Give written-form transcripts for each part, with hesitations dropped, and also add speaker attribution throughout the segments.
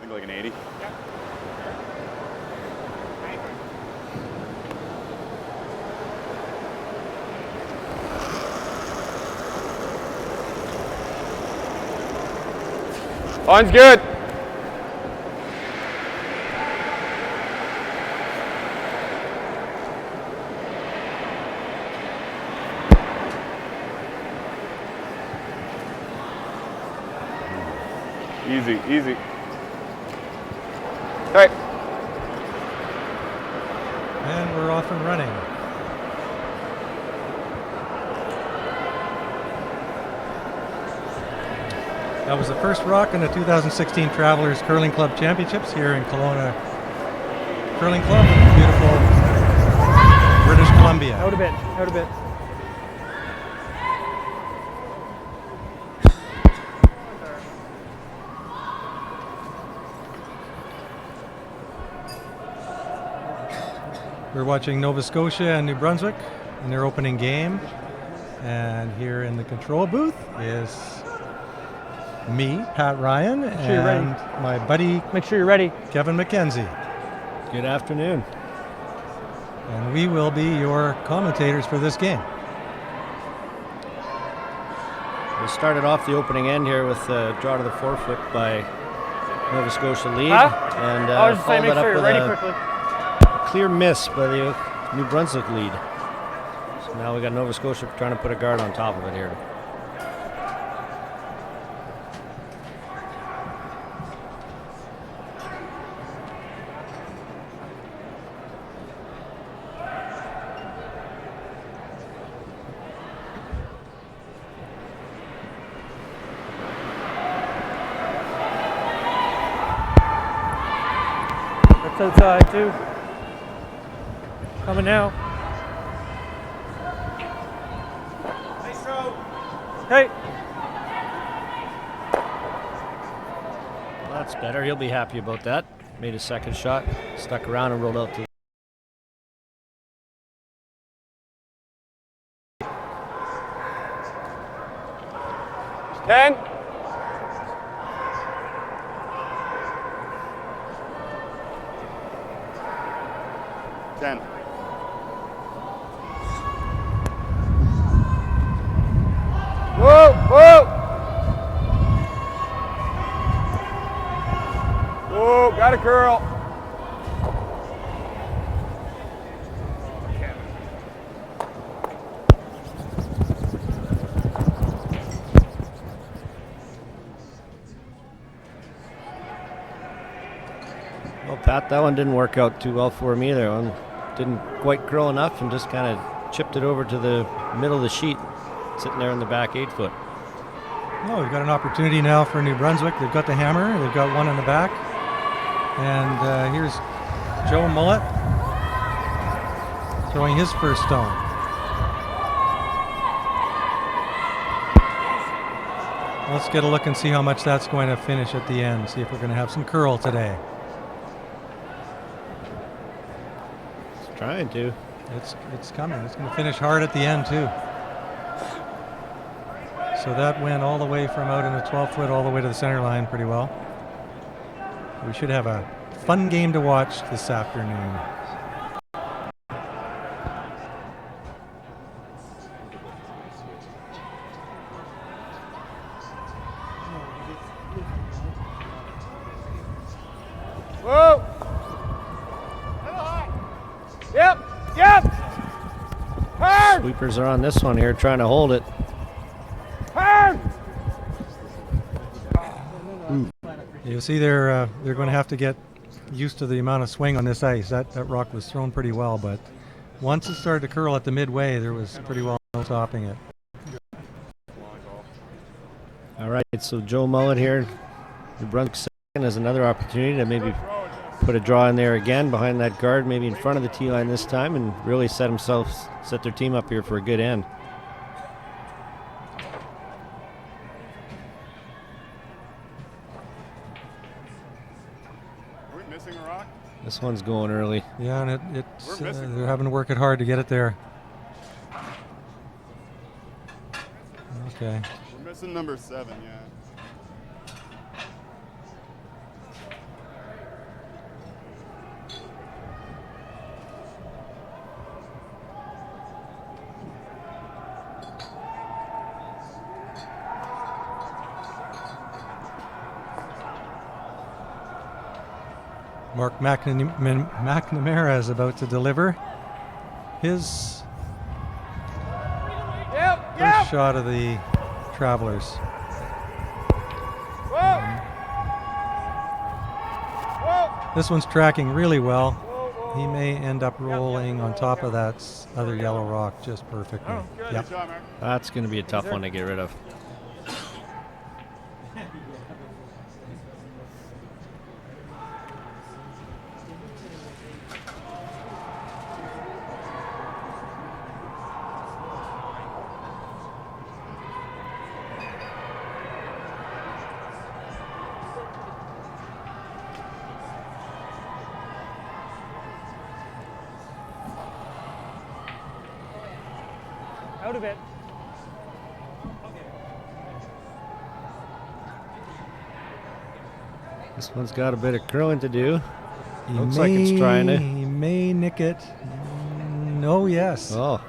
Speaker 1: Maybe like an 80. Line's good. Easy, easy. All right.
Speaker 2: And we're off and running. That was the first rock in the 2016 Travelers Curling Club Championships here in Kelowna Curling Club in beautiful British Columbia.
Speaker 3: Out a bit, out a bit.
Speaker 2: We're watching Nova Scotia and New Brunswick in their opening game. And here in the control booth is me, Pat Ryan, and my buddy,
Speaker 3: Make sure you're ready.
Speaker 2: Kevin McKenzie.
Speaker 4: Good afternoon.
Speaker 2: And we will be your commentators for this game.
Speaker 4: We started off the opening end here with a draw to the forefoot by Nova Scotia lead. And
Speaker 3: I was just saying,
Speaker 4: followed
Speaker 3: make
Speaker 4: that
Speaker 3: sure
Speaker 4: up
Speaker 3: you're
Speaker 4: with
Speaker 3: ready
Speaker 4: a
Speaker 3: quickly.
Speaker 4: clear miss by the New Brunswick lead. So now we got Nova Scotia trying to put a guard on top of it here.
Speaker 3: That's outside too. Coming now. Nice throw. Hey.
Speaker 4: Well, that's better. He'll be happy about that. Made a second shot, stuck around and rolled out to
Speaker 1: 10. Whoa, whoa! Whoa, got a curl.
Speaker 4: Well, Pat, that one didn't work out too well for him either. One didn't quite curl enough and just kind of chipped it over to the middle of the sheet, sitting there in the back 8 foot.
Speaker 2: Oh, we've got an opportunity now for New Brunswick. They've got the hammer. They've got one in the back. And here's Joe Mullet throwing his first stone. Let's get a look and see how much that's going to finish at the end. See if we're going to have some curl today.
Speaker 4: Trying to.
Speaker 2: It's coming. It's going to finish hard at the end too. So that went all the way from out in the 12 foot all the way to the center line pretty well. We should have a fun game to watch this afternoon.
Speaker 1: Whoa! Yep, yep! Hard!
Speaker 4: Sweepers are on this one here, trying to hold it.
Speaker 1: Hard!
Speaker 2: You see, they're going to have to get used to the amount of swing on this ice. That rock was thrown pretty well, but once it started to curl at the midway, there was pretty well no stopping it.
Speaker 4: All right, so Joe Mullet here, New Brunswick second, has another opportunity to maybe put a draw in there again behind that guard, maybe in front of the tee line this time, and really set their team up here for a good end.
Speaker 1: Are we missing a rock?
Speaker 4: This one's going early.
Speaker 2: Yeah, and they're having to work it hard to get it there. Okay.
Speaker 1: We're missing number 7, yeah.
Speaker 2: Mark McNamara is about to deliver his first shot of the Travelers. This one's tracking really well. He may end up rolling on top of that other yellow rock just perfectly. Yep.
Speaker 4: That's going to be a tough one to get rid of.
Speaker 3: Out of it.
Speaker 4: This one's got a bit of curling to do. Looks like it's trying to.
Speaker 2: He may nick it. No, yes.
Speaker 4: Oh,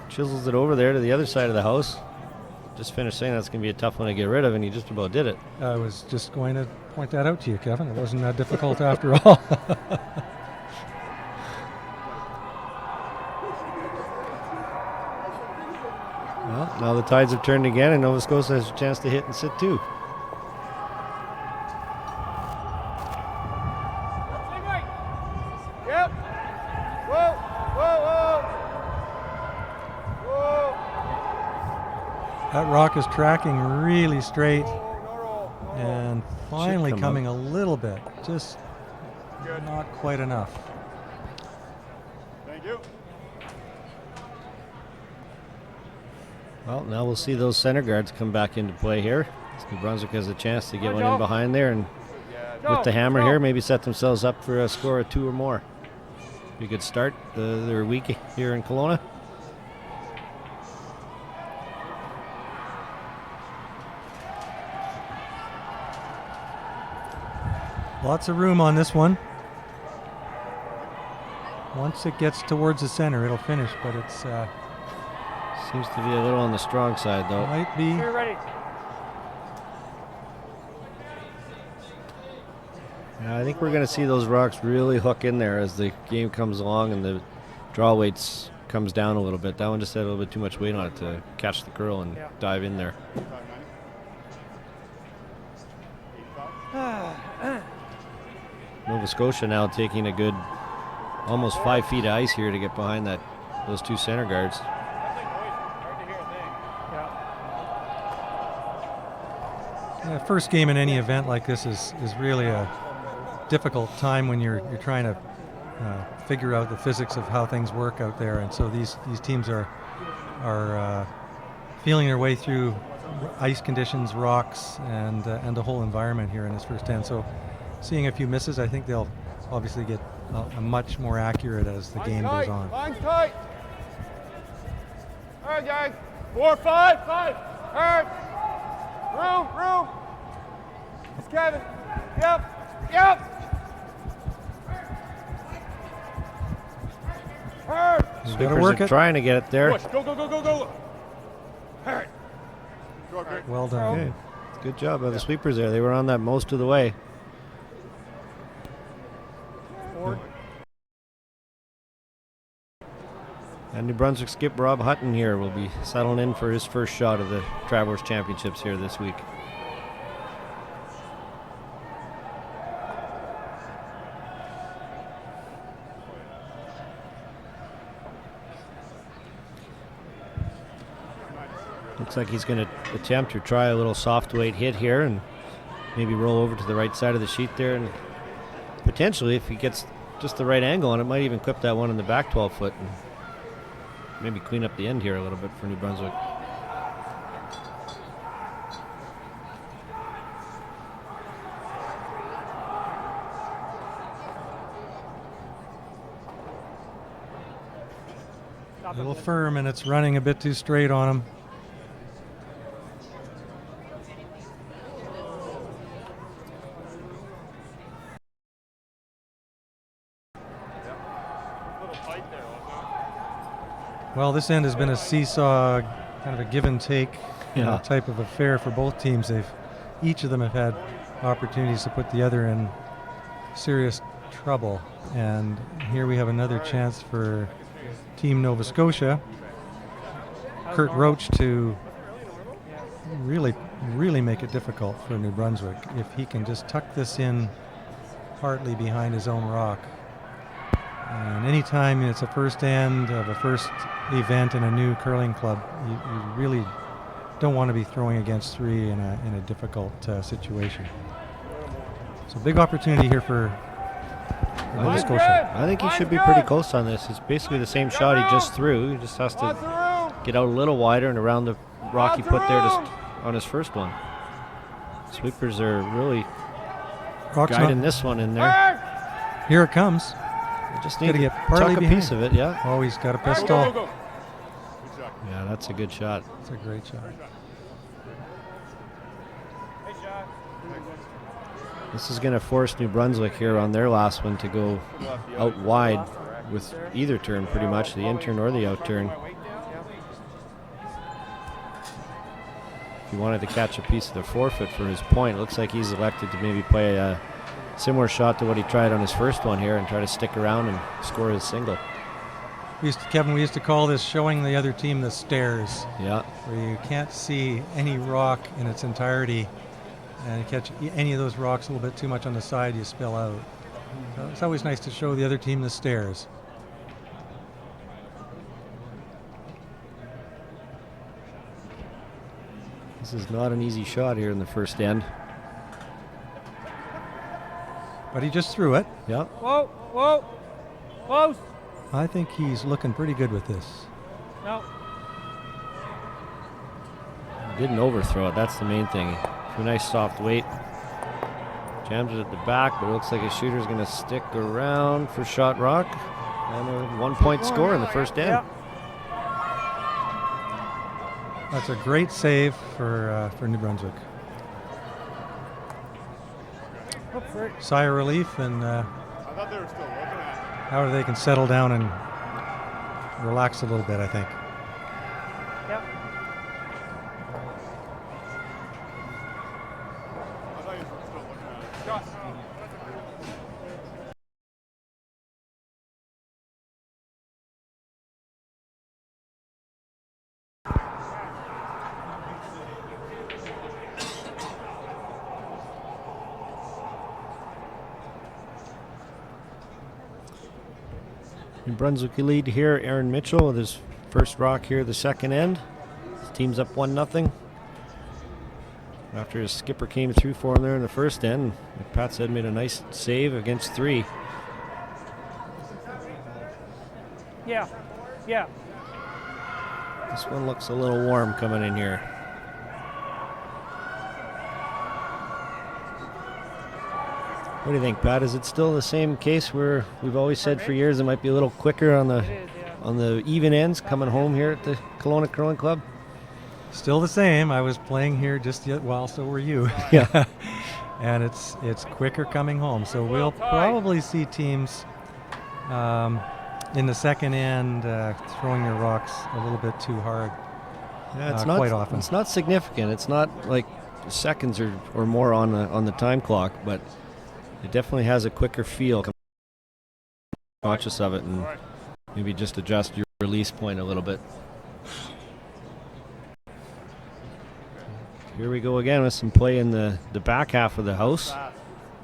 Speaker 4: chisels it over there to the other side of the house. Just finished saying that's going to be a tough one to get rid of, and he just about did it.
Speaker 2: I was just going to point that out to you, Kevin. It wasn't that difficult after all.
Speaker 4: Well, now the tides have turned again, and Nova Scotia has a chance to hit and sit too.
Speaker 1: Yep. Whoa, whoa, whoa.
Speaker 2: That rock is tracking really straight
Speaker 1: Whoa.
Speaker 2: and finally
Speaker 4: come
Speaker 2: coming a little bit. Just not quite enough.
Speaker 1: Thank you.
Speaker 4: Well, now we'll see those center guards come back into play here. New Brunswick has a chance to get one in behind there, and with the hammer here, maybe set themselves up for a score of 2 or more. Be a good start their week here in Kelowna.
Speaker 2: Lots of room on this one. Once it gets towards the center, it'll finish, but it's
Speaker 4: Seems to be a little on the strong side, though.
Speaker 2: might be.
Speaker 3: You're ready.
Speaker 4: Yeah, I think we're going to see those rocks really hook in there as the game comes along and the draw weights comes down a little bit. That one just had a little bit too much weight on it to catch the curl and dive in there. Nova Scotia now taking a good almost 5 feet of ice here to get behind those 2 center guards.
Speaker 2: Yeah, first game in any event like this is really a difficult time when you're trying to figure out the physics of how things work out there, and so these teams are feeling their way through ice conditions, rocks, and the whole environment here in this first 10. So seeing a few misses, I think they'll obviously get much more accurate as the game goes on.
Speaker 1: Line's tight. All right, guys. 4, 5. Hard. Room. It's Kevin. Yep. Hard.
Speaker 2: You've got to work it.
Speaker 4: Trying to get it there.
Speaker 1: Push. Go. Hard.
Speaker 2: Well done.
Speaker 4: Okay. Good job by the sweepers there. They were on that most of the way. And New Brunswick skip Rob Hutton here will be settling in for his first shot of the Travelers Championships here this week. Looks like he's going to attempt or try a little soft weight hit here and maybe roll over to the right side of the sheet there, and potentially, if he gets just the right angle on it, might even clip that one in the back 12 foot and maybe clean up the end here a little bit for New Brunswick.
Speaker 2: A little firm, and it's running a bit too straight on him. Well, this end has been a seesaw, kind of a give and take type of affair for both teams. Each of them have had opportunities to put the other in serious trouble. And here we have another chance for Team Nova Scotia. Kurt Roach to really make it difficult for New Brunswick. If he can just tuck this in partly behind his own rock. And anytime it's a first end of a first event in a new curling club, you really don't want to be throwing against three in a difficult situation. So big opportunity here for Nova Scotia.
Speaker 4: I think he should be pretty close on this. It's basically the same shot he just threw. He just has to get out a little wider and around the rock he put there just on his first one. Sweepers are really guiding this one in there.
Speaker 2: Here it comes.
Speaker 4: They just need to
Speaker 2: get partly
Speaker 4: tuck a piece of it, yeah.
Speaker 2: Oh, he's got a pistol.
Speaker 4: Yeah, that's a good shot.
Speaker 2: It's a great shot.
Speaker 4: This is going to force New Brunswick here on their last one to go out wide with either turn pretty much, the in turn or the out turn. If he wanted to catch a piece of the forfeit for his point, it looks like he's elected to maybe play a similar shot to what he tried on his first one here and try to stick around and score his single.
Speaker 2: Kevin, we used to call this showing the other team the stairs.
Speaker 4: Yeah.
Speaker 2: Where you can't see any rock in its entirety, and you catch any of those rocks a little bit too much on the side, you spill out. So it's always nice to show the other team the stairs.
Speaker 4: This is not an easy shot here in the first end.
Speaker 2: But he just threw it.
Speaker 4: Yeah.
Speaker 3: Whoa, whoa, close.
Speaker 2: I think he's looking pretty good with this.
Speaker 3: No.
Speaker 4: Didn't overthrow it, that's the main thing. A nice soft weight. Jams it at the back, but it looks like his shooter's going to stick around for shot rock. And a 1 point score in the first end.
Speaker 3: Yeah.
Speaker 2: That's a great save for New Brunswick. Sigh of relief, and now they can settle down and relax a little bit, I think.
Speaker 3: Yep.
Speaker 4: New Brunswick lead here, Aaron Mitchell with his first rock here, the second end. His team's up 1-0. After his skipper came through for him there in the first end, like Pat said, made a nice save against three.
Speaker 3: Yeah, yeah.
Speaker 4: This one looks a little warm coming in here. What do you think, Pat? Is it still the same case where we've always said for years it might be a little quicker on the even ends coming home here at the Kelowna Curling Club?
Speaker 2: Still the same. I was playing here just yet, well, so were you.
Speaker 4: Yeah.
Speaker 2: And it's quicker coming home. So we'll probably see teams in the second end throwing their rocks a little bit too hard.
Speaker 4: Yeah, it's
Speaker 2: quite often.
Speaker 4: It's not significant. It's not like seconds or more on the time clock, but it definitely has a quicker feel. Conscious of it and maybe just adjust your release point a little bit. Here we go again with some play in the back half of the house,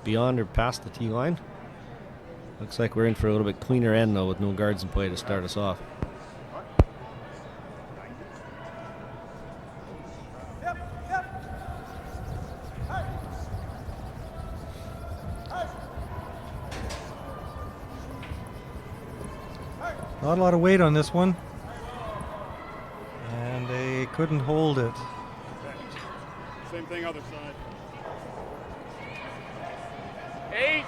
Speaker 4: beyond or past the tee line. Looks like we're in for a little bit cleaner end though, with no guards in play to start us off.
Speaker 2: Not a lot of weight on this one, and they couldn't hold it.
Speaker 1: Same thing, other side. 8.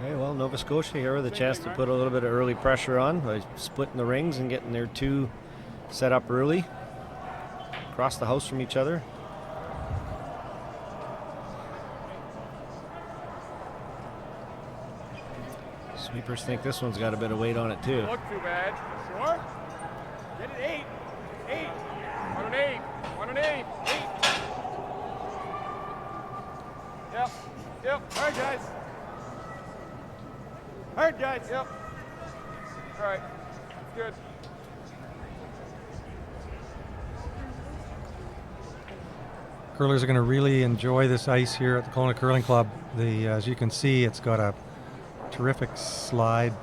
Speaker 4: Okay, well, Nova Scotia here with a chance to put a little bit of early pressure on by splitting the rings and getting their two set up early, across the house from each other. Sweepers think this one's got a bit of weight on it too.
Speaker 1: Look too bad. Sure. Get it 8. 8. 1 and 8. 1 and 8. 8. Yep. Yep. Hard, guys. Hard, guys. Yep. All right. Good.
Speaker 2: Curlers are going to really enjoy this ice here at the Kelowna Curling Club. As you can see, it's got a terrific slide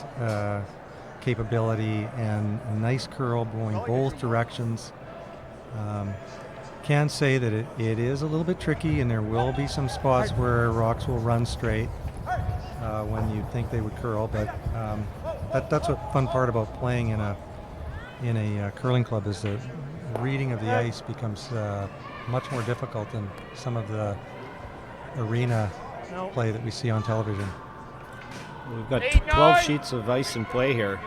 Speaker 2: capability and a nice curl going both directions. Can say that it is a little bit tricky, and there will be some spots where rocks will run straight when you think they would curl, but that's a fun part about playing in a curling club, is the reading of the ice becomes much more difficult than some of the arena play that we see on television.
Speaker 4: We've got 12 sheets of ice in play here,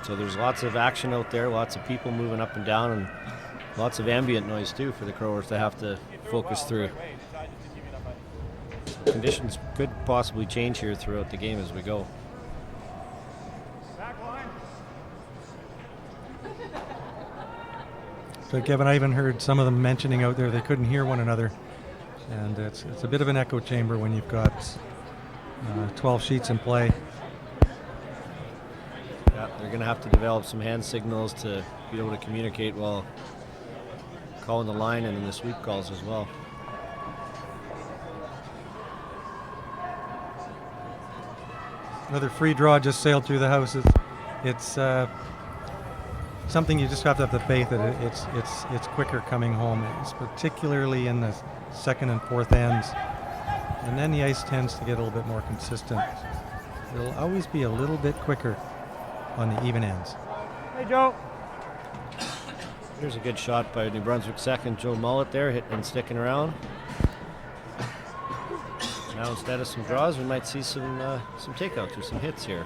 Speaker 4: so there's lots of action out there, lots of people moving up and down, and lots of ambient noise too for the curlers to have to focus through. Conditions could possibly change here throughout the game as we go.
Speaker 2: So Kevin, I even heard some of them mentioning out there they couldn't hear one another, and it's a bit of an echo chamber when you've got 12 sheets in play.
Speaker 4: Yeah, they're going to have to develop some hand signals to be able to communicate while calling the line and in the sweep calls as well.
Speaker 2: Another free draw just sailed through the house. It's something you just have to have the faith that it's quicker coming home. It's particularly in the second and fourth ends, and then the ice tends to get a little bit more consistent. It'll always be a little bit quicker on the even ends.
Speaker 3: Hey, Joe.
Speaker 4: Here's a good shot by New Brunswick second, Joe Mullet there, hitting and sticking around. Now instead of some draws, we might see some takeouts or some hits here.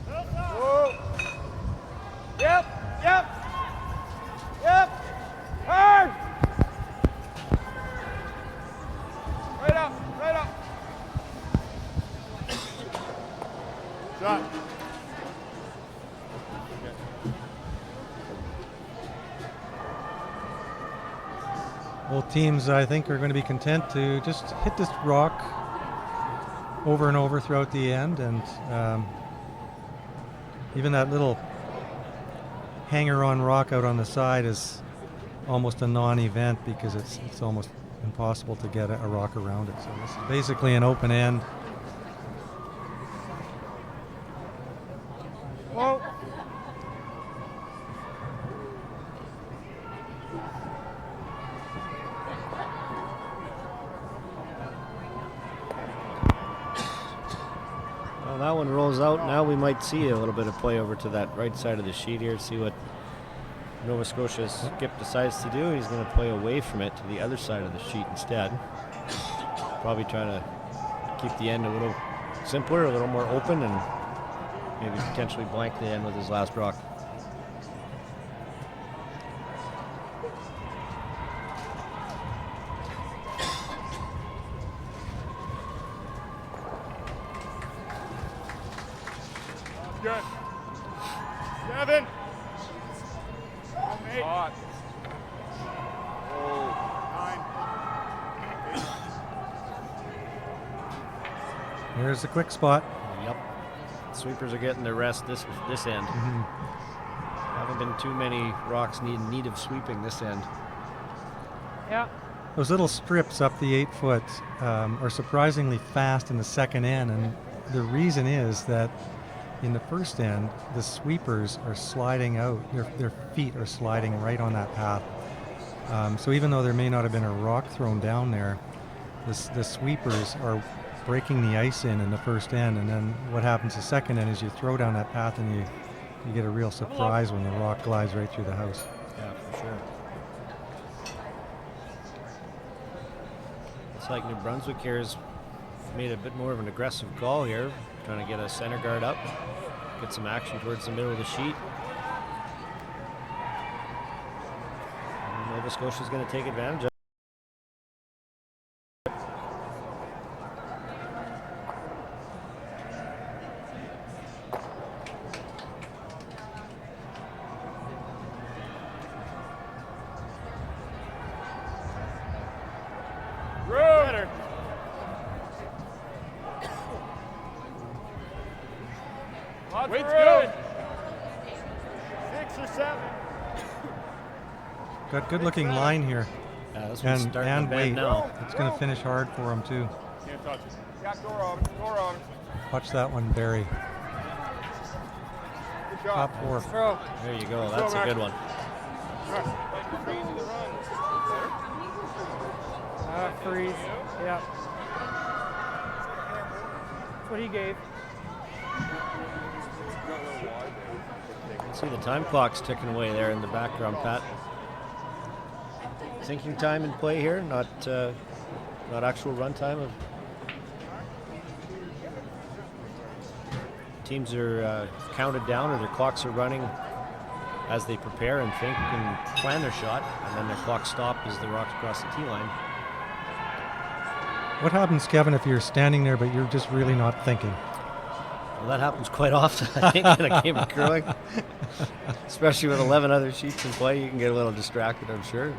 Speaker 1: Whoa. Yep. Hard. Right up. Shot.
Speaker 2: Both teams, I think, are going to be content to just hit this rock over and over throughout the end, and even that little hanger-on rock out on the side is almost a non-event because it's almost impossible to get a rock around it. So this is basically an open end.
Speaker 3: Whoa.
Speaker 4: Well, that one rolls out. Now we might see a little bit of play over to that right side of the sheet here, see what Nova Scotia's skip decides to do. He's going to play away from it to the other side of the sheet instead. Probably trying to keep the end a little simpler, a little more open, and maybe potentially blank the end with his last rock.
Speaker 1: Good. 7. 8. Hot. 9.
Speaker 2: There's the quick spot.
Speaker 4: Yep. Sweepers are getting their rest this end. Haven't been too many rocks in need of sweeping this end.
Speaker 3: Yeah.
Speaker 2: Those little strips up the 8 foot are surprisingly fast in the second end, and the reason is that in the first end, the sweepers are sliding out. Their feet are sliding right on that path. So even though there may not have been a rock thrown down there, the sweepers are breaking the ice in the first end, and then what happens the second end is you throw down that path and you get a real surprise when the rock glides right through the house.
Speaker 4: Yeah, for sure. It's like New Brunswick here has made a bit more of an aggressive call here, trying to get a center guard up, get some action towards the middle of the sheet. And Nova Scotia's going to take advantage of it.
Speaker 1: good. 6 or 7.
Speaker 2: Got good looking line here.
Speaker 4: This one's
Speaker 2: And,
Speaker 4: starting to
Speaker 2: and
Speaker 4: bend
Speaker 2: wait,
Speaker 4: now.
Speaker 2: it's going to finish hard for him too.
Speaker 1: Can't touch it. Yeah, go on. Go on.
Speaker 2: Watch that one, Barry.
Speaker 1: Good job.
Speaker 2: Top 4.
Speaker 3: Throw.
Speaker 4: There you go. That's a good one.
Speaker 3: Freeze. Yeah. That's what he gave.
Speaker 4: See the time clock's ticking away there in the background, Pat. Thinking time in play here, not actual run time. Teams are counted down, or their clocks are running as they prepare and think and plan their shot, and then their clocks stop as the rocks cross the tee line.
Speaker 2: What happens, Kevin, if you're standing there but you're just really not thinking?
Speaker 4: Well, that happens quite often, I think, in a game of curling. Especially with 11 other sheets in play, you can get a little distracted, I'm sure.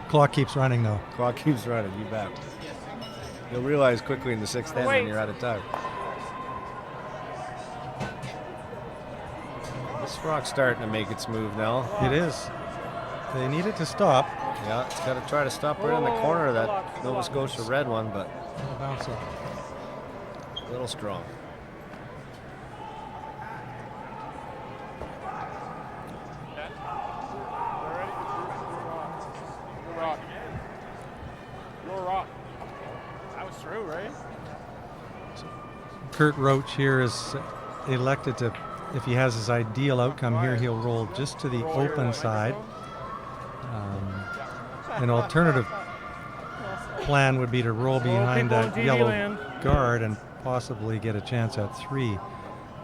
Speaker 2: Clock keeps running though.
Speaker 4: Clock keeps running, you bet. You'll realize quickly in the 6th end when you're out of time. This rock's starting to make its move now.
Speaker 2: It is. They need it to stop.
Speaker 4: Yeah, it's got to try to stop right in the corner of that Nova Scotia red one, but
Speaker 2: It'll bounce it.
Speaker 4: a little strong.
Speaker 1: Your rock. That was through, right?
Speaker 2: Kurt Roach here is elected to, if he has his ideal outcome here, he'll roll just to the open side. An alternative plan would be to roll behind that yellow guard and possibly get a chance at 3.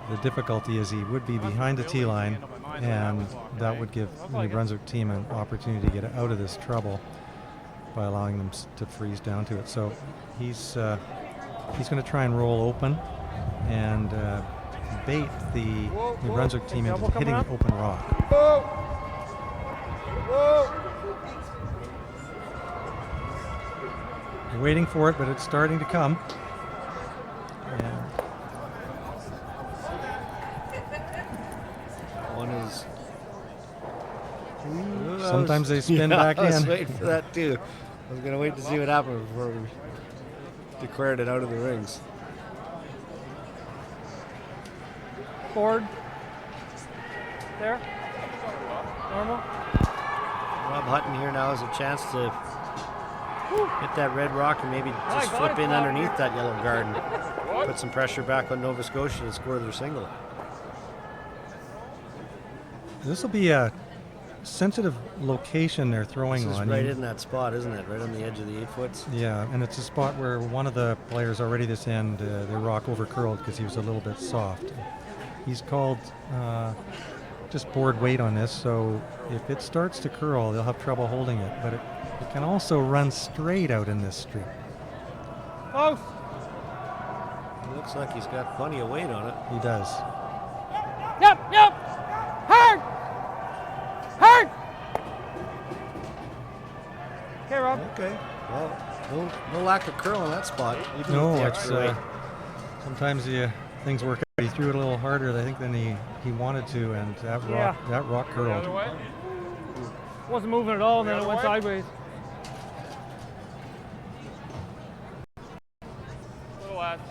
Speaker 2: The difficulty is he would be behind the tee line, and that would give the New Brunswick team an opportunity to get out of this trouble by allowing them to freeze down to it. So he's going to try and roll open and bait the New Brunswick team into hitting the open rock. They're waiting for it, but it's starting to come. And
Speaker 4: One is.
Speaker 2: sometimes they spin back
Speaker 4: I was
Speaker 2: in.
Speaker 4: waiting for that too. I was going to wait to see what happened before we declared it out of the rings.
Speaker 3: Forward. There. Normal.
Speaker 4: Rob Hutton here now has a chance to hit that red rock and maybe just flip in underneath that yellow guard and put some pressure back on Nova Scotia to score their single.
Speaker 2: This will be a sensitive location they're throwing
Speaker 4: This is
Speaker 2: on.
Speaker 4: right in that spot, isn't it? Right on the edge of the 8-foots.
Speaker 2: Yeah, and it's a spot where one of the players already this end, their rock over curled because he was a little bit soft. He's called just board weight on this, so if it starts to curl, they'll have trouble holding it. But it can also run straight out in this street.
Speaker 3: Close.
Speaker 4: It looks like he's got plenty of weight on it.
Speaker 2: He does.
Speaker 3: Yep. Hard. Okay, Rob.
Speaker 4: Okay. Well, no lack of curl in that spot. Even
Speaker 2: No,
Speaker 4: with the
Speaker 2: it's
Speaker 4: extra weight.
Speaker 2: sometimes things work out. He threw it a little harder, I think, than he wanted to, and that rock
Speaker 1: The
Speaker 2: curled.
Speaker 1: other way.
Speaker 3: Wasn't moving at all, and then it went sideways.
Speaker 1: Little lads.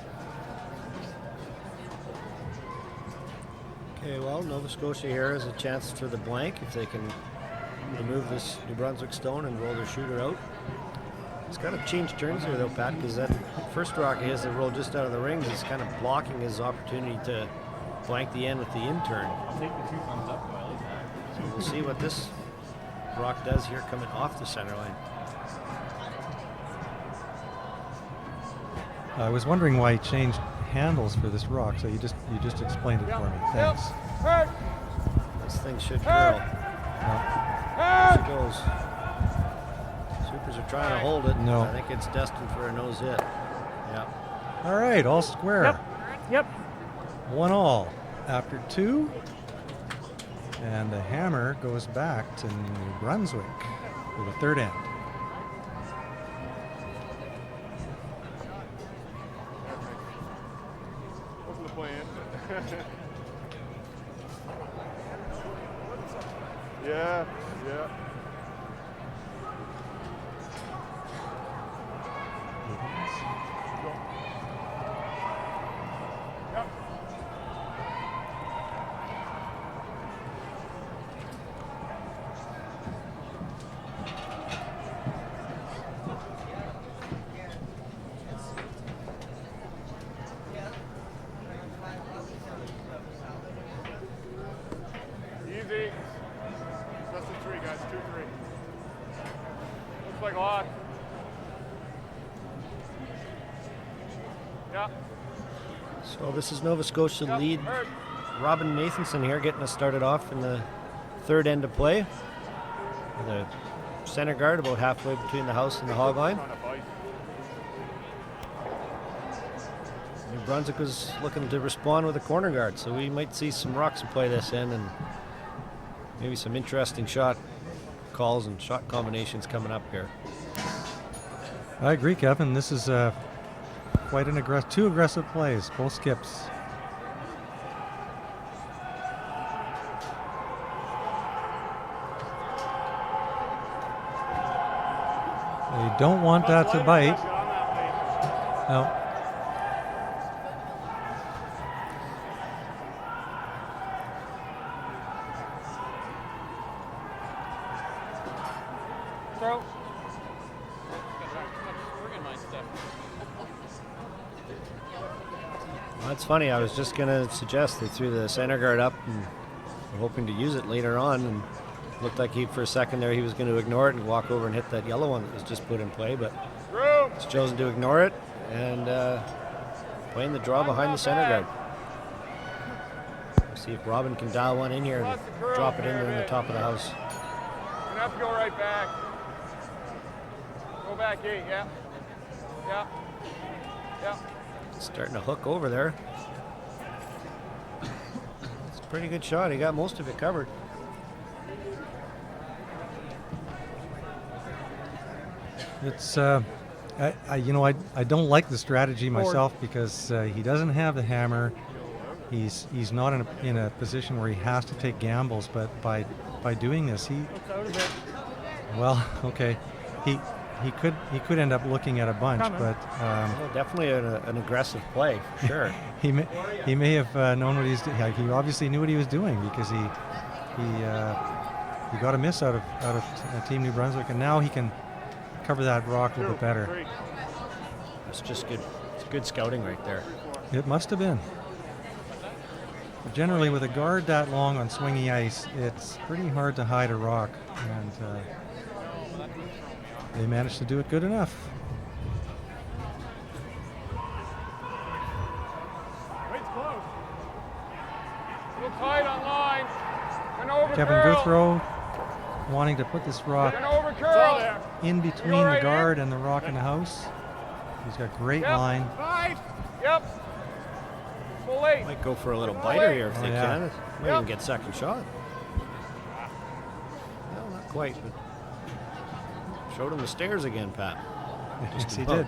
Speaker 4: Okay, well, Nova Scotia here has a chance for the blank if they can remove this New Brunswick stone and roll their shooter out. It's got to change turns here, though, Pat, because that first rock he has to roll just out of the rings is kind of blocking his opportunity to blank the end with the in-turn.
Speaker 1: I'll take the 2 thumbs up. I like that.
Speaker 4: So we'll see what this rock does here coming off the center line.
Speaker 2: I was wondering why he changed handles for this rock, so you just explained it for me. Thanks.
Speaker 1: Hurt.
Speaker 4: This thing should curl. There she goes. Supers are trying to hold it.
Speaker 2: No.
Speaker 4: I think it's destined for a nose hit. Yeah.
Speaker 2: All right, all square.
Speaker 3: Yep.
Speaker 2: 1-all after 2. And the hammer goes back to New Brunswick for the third end.
Speaker 1: Wasn't the plan. Yeah, yeah. Yep. Easy. Less than 3, guys. 2-3. Looks like a lot. Yeah.
Speaker 4: So this is Nova Scotia
Speaker 1: Yep.
Speaker 4: lead.
Speaker 1: Hurt.
Speaker 4: Robin Nathanson here getting us started off in the third end of play. With a center guard about halfway between the house and the hog line.
Speaker 1: Trying to bite.
Speaker 4: New Brunswick was looking to respond with a corner guard, so we might see some rocks in play this end and maybe some interesting shot calls and shot combinations coming up here.
Speaker 2: I agree, Kevin. This is quite an two aggressive plays, both skips. They don't want that to bite. No.
Speaker 3: Throw.
Speaker 4: Well, that's funny. I was just going to suggest they threw the center guard up and were hoping to use it later on. And looked like for a second there he was going to ignore it and walk over and hit that yellow one that was just put in play. But he's chosen to ignore it and playing the draw behind the center guard. We'll see if Robin can dial one in here and drop it in there in the top of the house.
Speaker 1: You're gonna have to go right back. Go back 8, yeah. Yeah. Yeah.
Speaker 4: Starting to hook over there. It's a pretty good shot. He got most of it covered.
Speaker 2: It's I don't like the strategy myself because he doesn't have the hammer. He's not in a position where he has to take gambles. But by doing this, okay, he could end up looking at a bunch. But
Speaker 4: well, definitely an aggressive play, for sure.
Speaker 2: he may have known what he's doing. He obviously knew what he was doing because he got a miss out of Team New Brunswick, and now he can cover that rock a little bit better.
Speaker 4: It's just good. It's good scouting right there.
Speaker 2: It must have been. But generally, with a guard that long on swingy ice, it's pretty hard to hide a rock, and they managed to do it good enough.
Speaker 1: Weight's close. A little tight on line. An over
Speaker 2: Kevin
Speaker 1: curl.
Speaker 2: Guthrow wanting to put this rock
Speaker 1: An over curl.
Speaker 2: in between the guard and the rock in the house. He's got great
Speaker 1: Yep.
Speaker 2: line.
Speaker 1: 5. Yep. Full 8.
Speaker 4: Might go for a little biter here if they
Speaker 2: yeah.
Speaker 4: can. Might even get second shot. No, not quite, but showed him the stairs again, Pat.
Speaker 2: Yes, he did.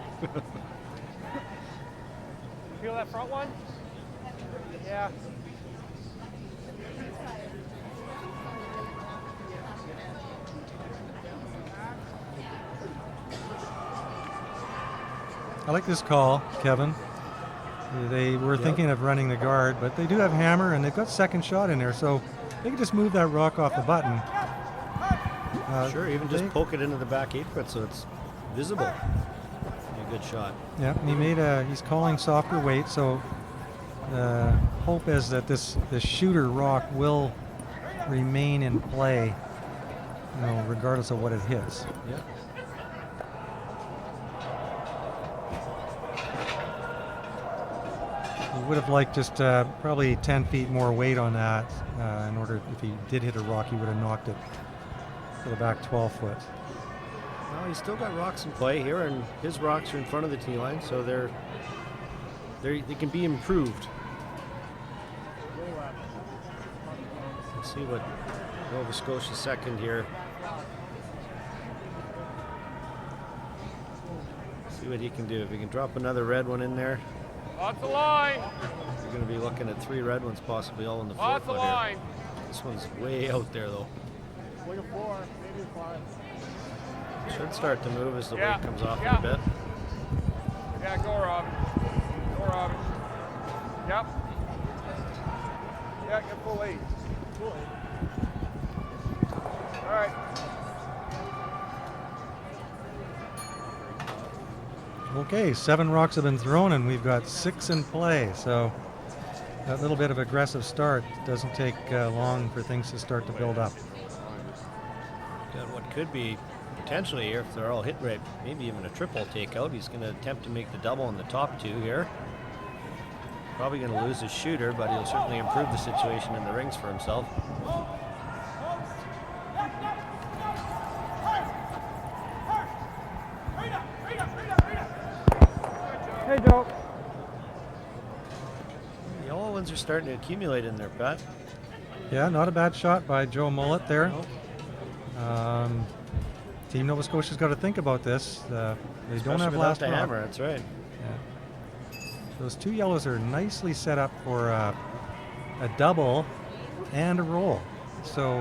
Speaker 3: Feel that front one? Yeah.
Speaker 2: I like this call, Kevin. They were thinking of running the guard, but they do have hammer and they've got second shot in there, so they can just move that rock off the button.
Speaker 4: Sure, even just poke it into the back 8 foot so it's visible. A good shot.
Speaker 2: Yeah, and he's calling softer weight, so the hope is that this shooter rock will remain in play, regardless of what it hits.
Speaker 4: Yeah.
Speaker 2: He would have liked just probably 10 feet more weight on that in order, if he did hit a rock, he would have knocked it for the back 12 foot.
Speaker 4: Well, he's still got rocks in play here, and his rocks are in front of the tee line, so they can be improved. Let's see what Nova Scotia's second here. See what he can do. If he can drop another red one in there.
Speaker 1: Lots of line.
Speaker 4: We're going to be looking at 3 red ones possibly all in the 4
Speaker 1: Lots
Speaker 4: foot
Speaker 1: of
Speaker 4: here.
Speaker 1: line.
Speaker 4: This one's way out there though.
Speaker 1: Look at 4, maybe 5.
Speaker 4: Should start to move as the
Speaker 1: Yeah,
Speaker 4: weight comes off
Speaker 1: yeah.
Speaker 4: a bit.
Speaker 1: Yeah, go Robin. Go Robin. Yep. Yeah, get full 8. Full 8. All right.
Speaker 2: Okay, 7 rocks have been thrown and we've got 6 in play. So that little bit of aggressive start doesn't take long for things to start to build up.
Speaker 4: Got what could be potentially here, if they're all hit right, maybe even a triple takeout. He's going to attempt to make the double on the top 2 here. Probably going to lose his shooter, but he'll certainly improve the situation in the rings for himself.
Speaker 3: Hey, Joe.
Speaker 4: The yellow ones are starting to accumulate in there, Pat.
Speaker 2: Yeah, not a bad shot by Joe Mullet there. Team Nova Scotia's got to think about this. They don't
Speaker 4: Especially
Speaker 2: have
Speaker 4: without
Speaker 2: last
Speaker 4: the
Speaker 2: rock.
Speaker 4: hammer, that's right.
Speaker 2: Yeah. Those 2 yellows are nicely set up for a double and a roll. So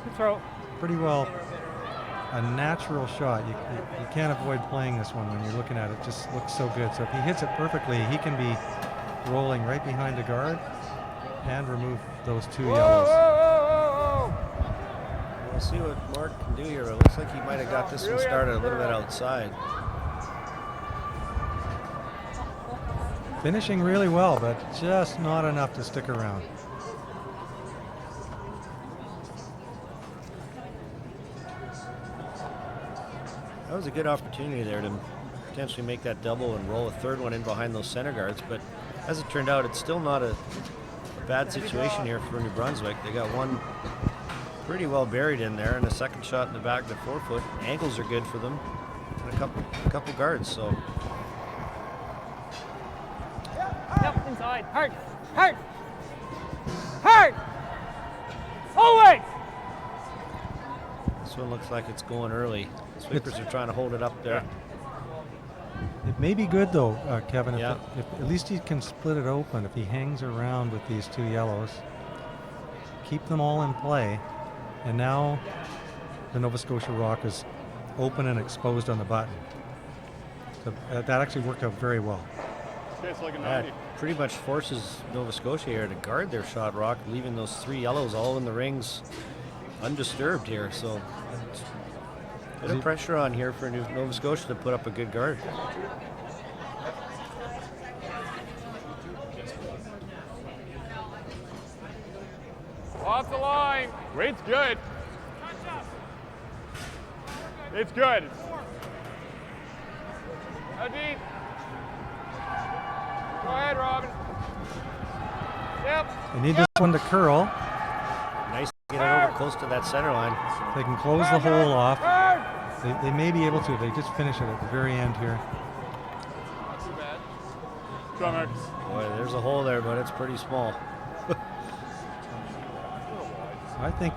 Speaker 3: Good throw.
Speaker 2: pretty well a natural shot. You can't avoid playing this one when you're looking at it. It just looks so good. So if he hits it perfectly, he can be rolling right behind the guard and remove those 2 yellows.
Speaker 4: We'll see what Mark can do here. It looks like he might have got this one started a little bit outside.
Speaker 2: Finishing really well, but just not enough to stick around.
Speaker 4: That was a good opportunity there to potentially make that double and roll a 3rd one in behind those center guards, but as it turned out, it's still not a bad situation here for New Brunswick. They got one pretty well buried in there and a 2nd shot in the back of the 4 foot. Angles are good for them, and a couple guards, so
Speaker 3: Yep, inside. Hard. Hard. Hard. Always.
Speaker 4: this one looks like it's going early. Sweepers are trying to hold it up there.
Speaker 2: It may be good though, Kevin, if,
Speaker 4: Yeah.
Speaker 2: if at least he can split it open. If he hangs around with these 2 yellows, keep them all in play, and now the Nova Scotia rock is open and exposed on the button. So that actually worked out very well.
Speaker 1: Okay, it's like a
Speaker 4: That
Speaker 1: 90.
Speaker 4: pretty much forces Nova Scotia here to guard their shot rock, leaving those 3 yellows all in the rings undisturbed here. So a bit of pressure on here for Nova Scotia to put up a good guard.
Speaker 1: Off the line. Weight's good. It's good. How deep? Go ahead, Robin. Yep.
Speaker 2: They need this one to curl.
Speaker 4: Nice to get it over close to that center line.
Speaker 2: They can close the hole off.
Speaker 1: Hard.
Speaker 2: They may be able to if they just finish it at the very end here.
Speaker 1: Not too bad. Come on.
Speaker 4: Boy, there's a hole there, but it's pretty small.
Speaker 2: I think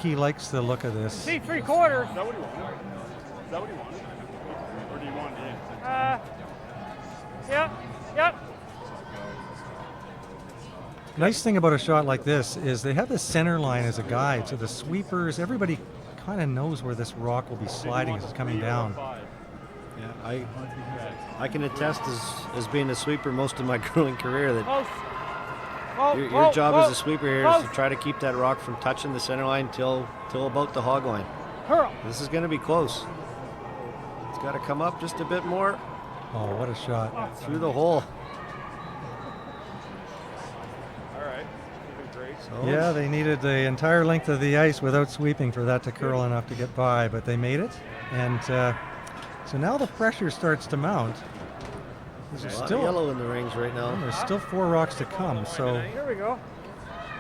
Speaker 2: he likes the look of this.
Speaker 3: See, 3/4.
Speaker 1: Is that what he wanted? Is that what he wanted? Or do you want it?
Speaker 3: Yep. Yep.
Speaker 2: Nice thing about a shot like this is they have the center line as a guide, so the sweepers, everybody kind of knows where this rock will be sliding as it's coming down.
Speaker 4: Yeah, I can attest as being a sweeper most of my growing career that
Speaker 3: Close. Whoa,
Speaker 4: your
Speaker 3: whoa,
Speaker 4: job
Speaker 3: whoa.
Speaker 4: as a sweeper here is to try to keep that rock from touching the center line till about the hog line.
Speaker 3: Curl.
Speaker 4: This is going to be close. It's got to come up just a bit more
Speaker 2: Oh, what a shot.
Speaker 4: through the hole.
Speaker 1: All right. Great.
Speaker 4: So
Speaker 2: Yeah, they needed the entire length of the ice without sweeping for that to curl enough to get by, but they made it. And so now the pressure starts to mount.
Speaker 4: there's a
Speaker 2: There's
Speaker 4: lot
Speaker 2: still,
Speaker 4: of yellow in the rings right now.
Speaker 2: there's still 4 rocks to come, so
Speaker 3: Here we go.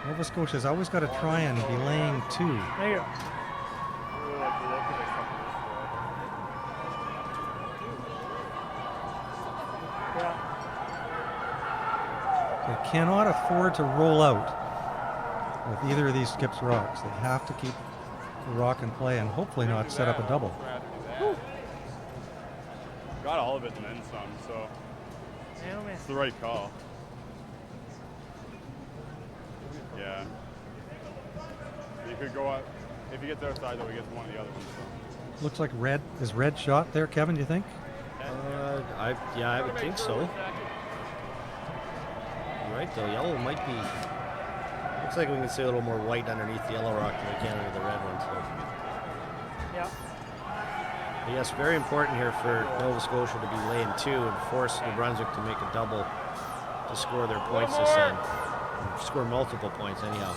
Speaker 2: Nova Scotia's always got to try and be laying 2.
Speaker 3: There you go. Yeah.
Speaker 2: They cannot afford to roll out with either of these skips rocks. They have to keep the rock in play and hopefully not set up a double.
Speaker 1: Got all of it and then some, so
Speaker 3: Man, oh man.
Speaker 1: it's the right call. could go up. If he gets outside, though, he gets one of the other ones. So.
Speaker 2: Looks like red. Is red shot there, Kevin, do you think?
Speaker 4: I would think so. You're right, though. Yellow might be. Looks like we can see a little more white underneath the yellow rock than we can under the red one. So.
Speaker 3: Yeah.
Speaker 4: But yes, very important here for Nova Scotia to be laying 2 and force New Brunswick to make a double to score their points this end. Score multiple points, anyhow.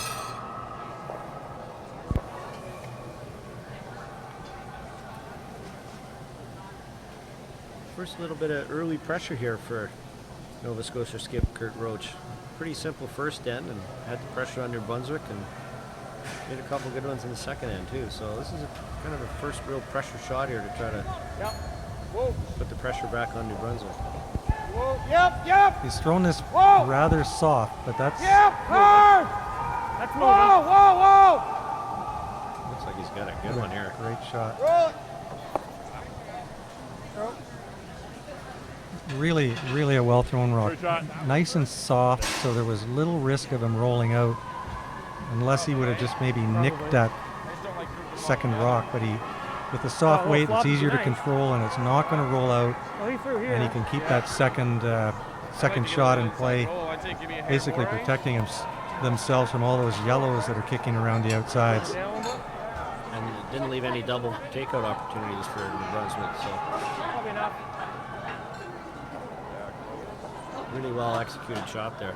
Speaker 4: First little bit of early pressure here for Nova Scotia skip Kurt Roach. Pretty simple first end and had the pressure on New Brunswick and made a couple good ones in the second end too. So this is kind of a first real pressure shot here to try to put the pressure back on New Brunswick.
Speaker 3: Yep.
Speaker 2: He's thrown this rather soft, but that's...
Speaker 3: Hard! That's whoa!
Speaker 4: Looks like he's got a good one here.
Speaker 2: Great shot. Really, really a well-thrown rock. Nice and soft, so there was little risk of him rolling out, unless he would have just maybe nicked that second rock. But with the soft weight, it's easier to control, and it's not going to roll out. And he can keep that second shot in play, basically protecting themselves from all those yellows that are kicking around the outsides.
Speaker 4: And it didn't leave any double takeout opportunities for New Brunswick. So.
Speaker 3: Probably not.
Speaker 4: Really well executed shot there.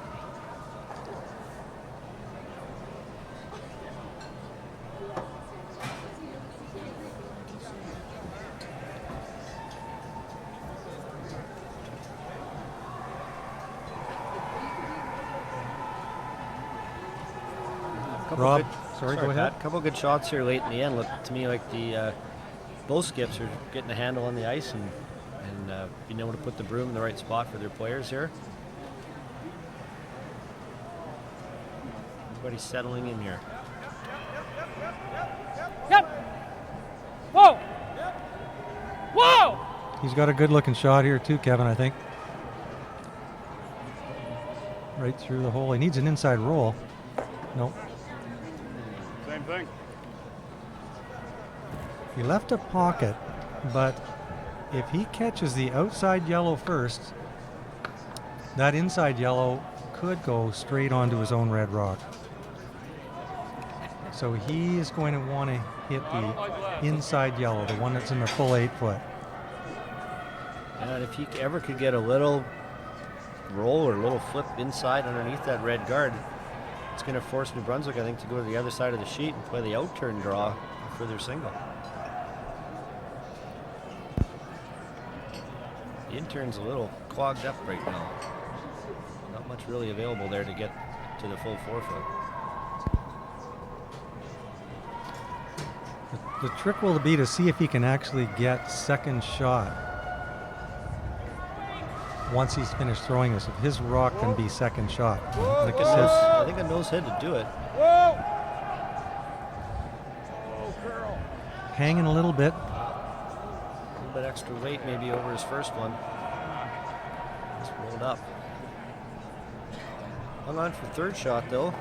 Speaker 2: Rob, sorry, go ahead.
Speaker 4: A couple good shots here late in the end. Looked to me like the both skips are getting a handle on the ice and being able to put the broom in the right spot for their players here. Everybody's settling in here.
Speaker 3: Yep. Whoa!
Speaker 2: He's got a good-looking shot here too, Kevin, I think. Right through the hole. He needs an inside roll. Nope.
Speaker 1: Same thing.
Speaker 2: He left a pocket, but if he catches the outside yellow first, that inside yellow could go straight onto his own red rock. So he is going to want to hit the inside yellow, the one that's in the full 8 foot.
Speaker 4: And if he ever could get a little roll or a little flip inside underneath that red guard, it's going to force New Brunswick, I think, to go to the other side of the sheet and play the out-turn draw for their single. The intern's a little clogged up right now. Not much really available there to get to the full 4 foot.
Speaker 2: The trick will be to see if he can actually get second shot once he's finished throwing this. If his rock can be second shot. Like
Speaker 4: I think a nose head to do it.
Speaker 2: Hanging a little bit.
Speaker 4: A little bit extra weight maybe over his first one. Just rolled up. Hung on for third shot though.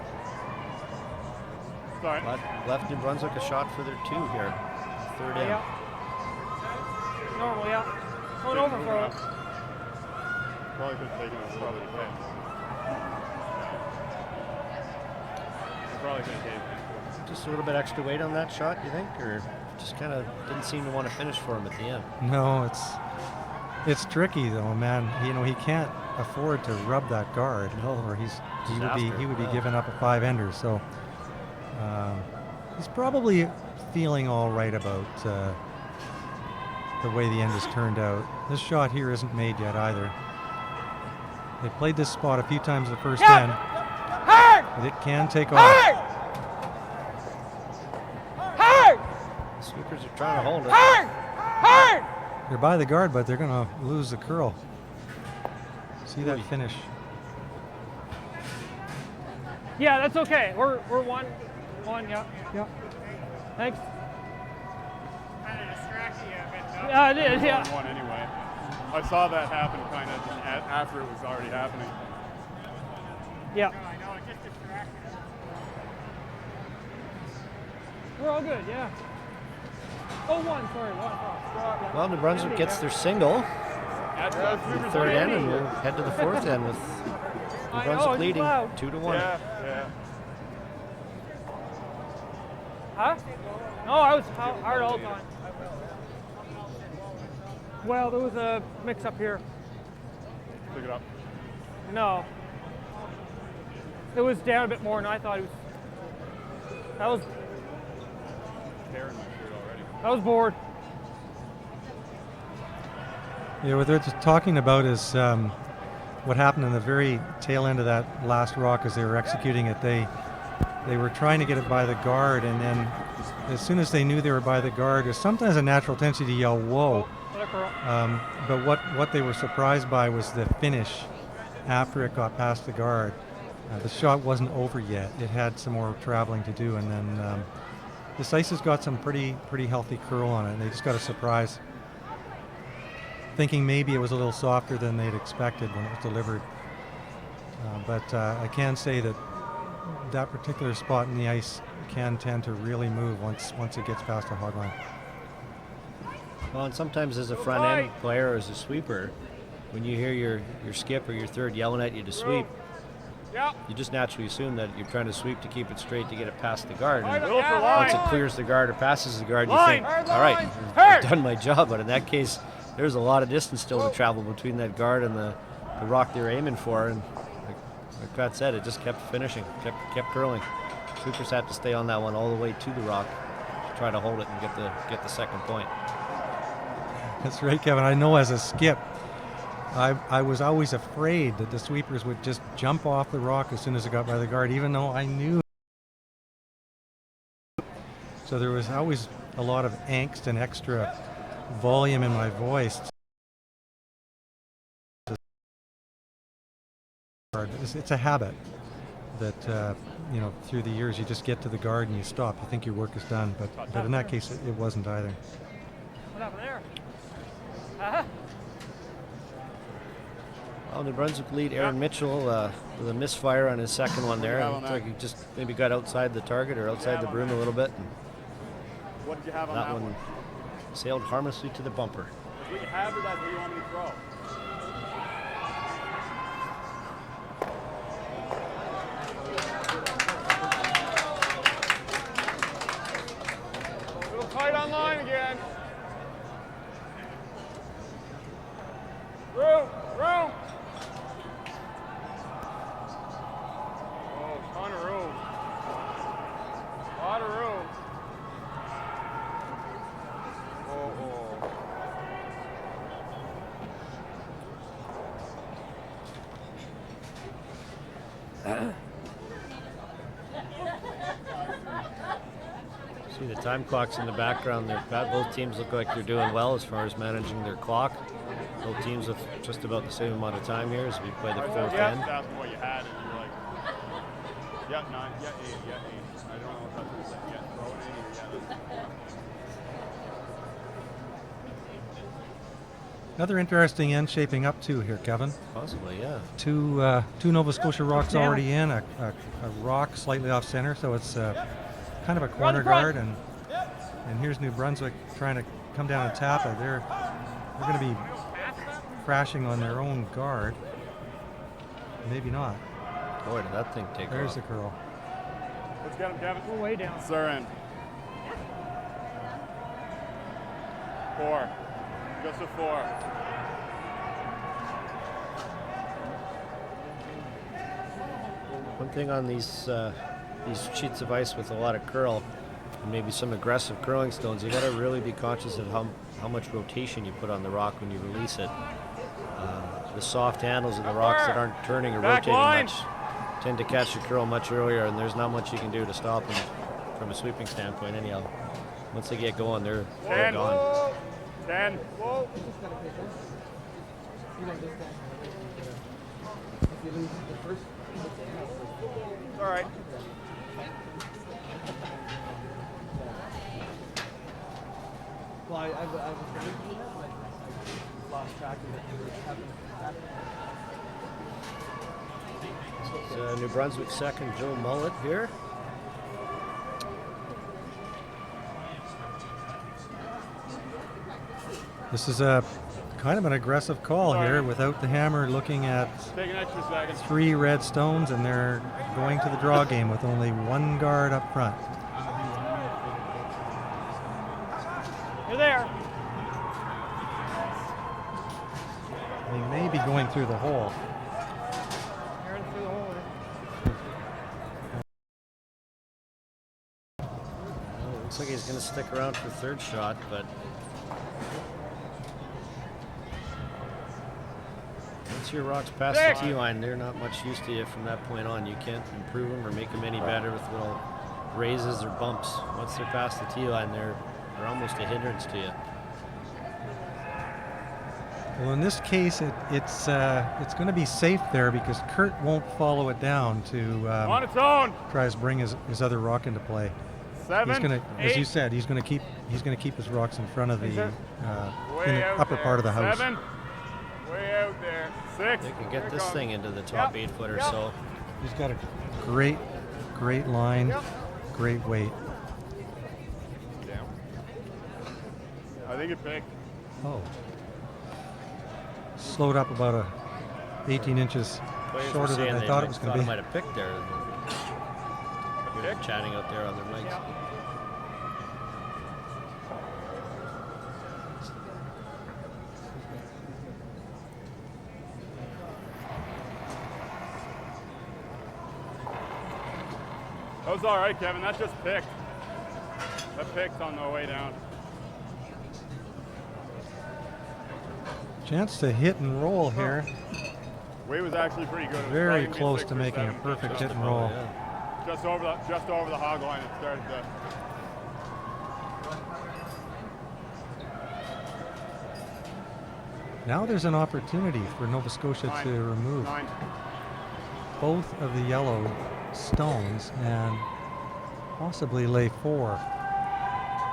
Speaker 1: Sorry.
Speaker 4: Left New Brunswick a shot for their 2 here. Third in.
Speaker 3: Normal, yeah. Going over for it.
Speaker 1: Probably could have taken it probably to pay. Probably could have taken it.
Speaker 4: Just a little bit extra weight on that shot, you think? Or just kind of didn't seem to want to finish for him at the end?
Speaker 2: No, it's tricky though, man. You know, he can't afford to rub that guard, or he would be giving up a 5-ender. So he's probably feeling all right about the way the end has turned out. This shot here isn't made yet either. They played this spot a few times the first end, but it can take off.
Speaker 4: Sweepers are trying to hold it.
Speaker 2: They're by the guard, but they're going to lose the curl. See that finish?
Speaker 3: Yeah, that's okay. We're one, yeah. Thanks.
Speaker 1: Kind of distracted you a bit, though.
Speaker 3: Yeah, it is, yeah.
Speaker 1: One anyway. I saw that happen kind of after it was already happening.
Speaker 3: Yeah.
Speaker 1: I know, it just distracted
Speaker 3: We're all good, yeah. Oh, one, sorry. One.
Speaker 4: Well, New Brunswick gets their single.
Speaker 1: That's
Speaker 4: The third end, and we'll head to the fourth end with New Brunswick leading 2-1.
Speaker 1: Yeah.
Speaker 3: Huh? No, I was hard all the time. Well, there was a mix-up here.
Speaker 1: Pick it up.
Speaker 3: No. It was down a bit more than I thought it was.
Speaker 1: Tearing my shirt already.
Speaker 3: That was bored.
Speaker 2: Yeah, what they're just talking about is what happened in the very tail end of that last rock as they were executing it. They were trying to get it by the guard, and then as soon as they knew they were by the guard, there's sometimes a natural tendency to yell, whoa. But what they were surprised by was the finish after it got past the guard. The shot wasn't over yet. It had some more traveling to do, and then this ice has got some pretty healthy curl on it, and they just got a surprise, thinking maybe it was a little softer than they'd expected when it was delivered. But I can say that that particular spot in the ice can tend to really move once it gets past the hog line.
Speaker 4: Well, and sometimes as a front end player or as a sweeper, when you hear your skip or your third yelling at you to sweep, you just naturally assume that you're trying to sweep to keep it straight to get it past the guard. And once it clears the guard or passes the guard, you think, all right, I've done my job. But in that case, there's a lot of distance still to travel between that guard and the rock they were aiming for. And like Pat said, it just kept finishing, kept curling. Sweepers had to stay on that one all the way to the rock to try to hold it and get the second point.
Speaker 2: That's right, Kevin. I know as a skip, I was always afraid that the sweepers would just jump off the rock as soon as it got by the guard, even though I knew. So there was always a lot of angst and extra volume in my voice. It's a habit that, through the years you just get to the guard and you stop. You think your work is done, but in that case it wasn't either.
Speaker 3: What happened there?
Speaker 4: Well, New Brunswick lead Aaron Mitchell with a misfire on his second one there. It looked like he just maybe got outside the target or outside the broom a little bit. And
Speaker 1: what did you have on
Speaker 4: that one? Sailed harmlessly to the bumper.
Speaker 1: That's what you have, or that's what you want me to throw? A little tight on line again. Room. Oh, ton of room. A lot of room.
Speaker 4: See the time clocks in the background there. Both teams look like they're doing well as far as managing their clock. Both teams with just about the same amount of time here as we play the fourth end.
Speaker 1: That's what you had, and you're like, yeah, 9, yeah, 8, yeah, 8. I don't know what that's like. Yeah, throw it 8, yeah.
Speaker 2: Another interesting end shaping up too here, Kevin.
Speaker 4: Possibly, yeah.
Speaker 2: Two Nova Scotia rocks already in, a rock slightly off center, so it's kind of a corner guard, and here's New Brunswick trying to come down and tap it. They're going to be crashing on their own guard. Maybe not.
Speaker 4: Boy, did that thing take off.
Speaker 2: There's the curl.
Speaker 1: Let's get him, Kevin.
Speaker 3: We're way down.
Speaker 1: It's our end. 4. Just a 4.
Speaker 4: One thing on these sheets of ice with a lot of curl, and maybe some aggressive curling stones, you got to really be conscious of how much rotation you put on the rock when you release it. The soft handles of the rocks that aren't turning or rotating much tend to catch the curl much earlier, and there's not much you can do to stop them from a sweeping standpoint anyhow. Once they get going, they're gone.
Speaker 1: 10. Whoa. All right.
Speaker 5: Well, I was lost track of it.
Speaker 4: New Brunswick second, Joe Mullet here.
Speaker 2: This is a kind of an aggressive call here without the hammer, looking at
Speaker 1: Take an extra second.
Speaker 2: 3 red stones, and they're going to the draw game with only 1 guard up front.
Speaker 3: You're there.
Speaker 2: He may be going through the hole.
Speaker 3: You're in through the hole.
Speaker 4: Well, looks like he's going to stick around for third shot, but once your rocks past the tee line, they're not much use to you from that point on. You can't improve them or make them any better with little raises or bumps. Once they're past the tee line, they're almost a hindrance to you.
Speaker 2: Well, in this case, it's going to be safe there because Kurt won't follow it down to
Speaker 1: On its own.
Speaker 2: tries to bring his other rock into play.
Speaker 1: 7,
Speaker 2: He's going to,
Speaker 1: 8,
Speaker 2: as you said, he's going to keep his rocks in front of the in
Speaker 1: way
Speaker 2: the
Speaker 1: out
Speaker 2: upper
Speaker 1: there.
Speaker 2: part of the house.
Speaker 1: 7, way out there. 6.
Speaker 4: They can get this thing into the top 8 foot or so.
Speaker 2: He's got a great line, great weight.
Speaker 1: Down. I think it picked.
Speaker 2: Oh, slowed up about 18 inches
Speaker 4: Players were
Speaker 2: shorter
Speaker 4: saying
Speaker 2: than I
Speaker 4: they
Speaker 2: thought it was going to
Speaker 4: thought
Speaker 2: be.
Speaker 4: might have picked there. They were chatting out there on their mics.
Speaker 1: That was all right, Kevin. That just picked. That picked on the way down.
Speaker 2: Chance to hit and roll here.
Speaker 1: Way was actually pretty good. It was
Speaker 2: Very
Speaker 1: probably gonna be
Speaker 2: close
Speaker 1: 6
Speaker 2: to
Speaker 1: or
Speaker 2: making a
Speaker 1: 7.
Speaker 2: perfect
Speaker 1: Just
Speaker 2: hit and roll.
Speaker 4: Yeah.
Speaker 1: Just over the hog line. It started to.
Speaker 2: Now there's an opportunity for Nova Scotia
Speaker 1: 9,
Speaker 2: to remove
Speaker 1: 9.
Speaker 2: both of the yellow stones and possibly lay 4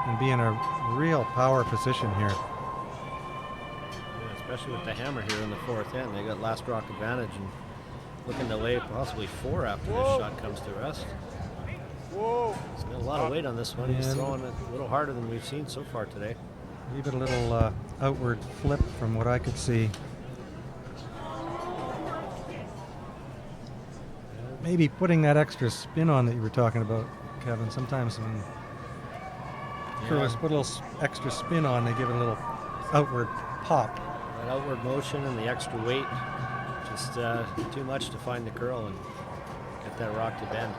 Speaker 2: and be in a real power position here.
Speaker 4: Yeah, especially with the hammer here in the 4th end. They got last rock advantage and looking to lay possibly 4 after this shot comes to rest.
Speaker 1: Whoa.
Speaker 4: He's got a lot of weight on this one. He's
Speaker 2: And-
Speaker 4: throwing it a little harder than we've seen so far today.
Speaker 2: Leave it a little outward flip from what I could see. Maybe putting that extra spin on that you were talking about, Kevin. Sometimes when curlers put a little extra spin on, they give it a little outward pop.
Speaker 4: That outward motion and the extra weight, just too much to find the curl and get that rock to bend.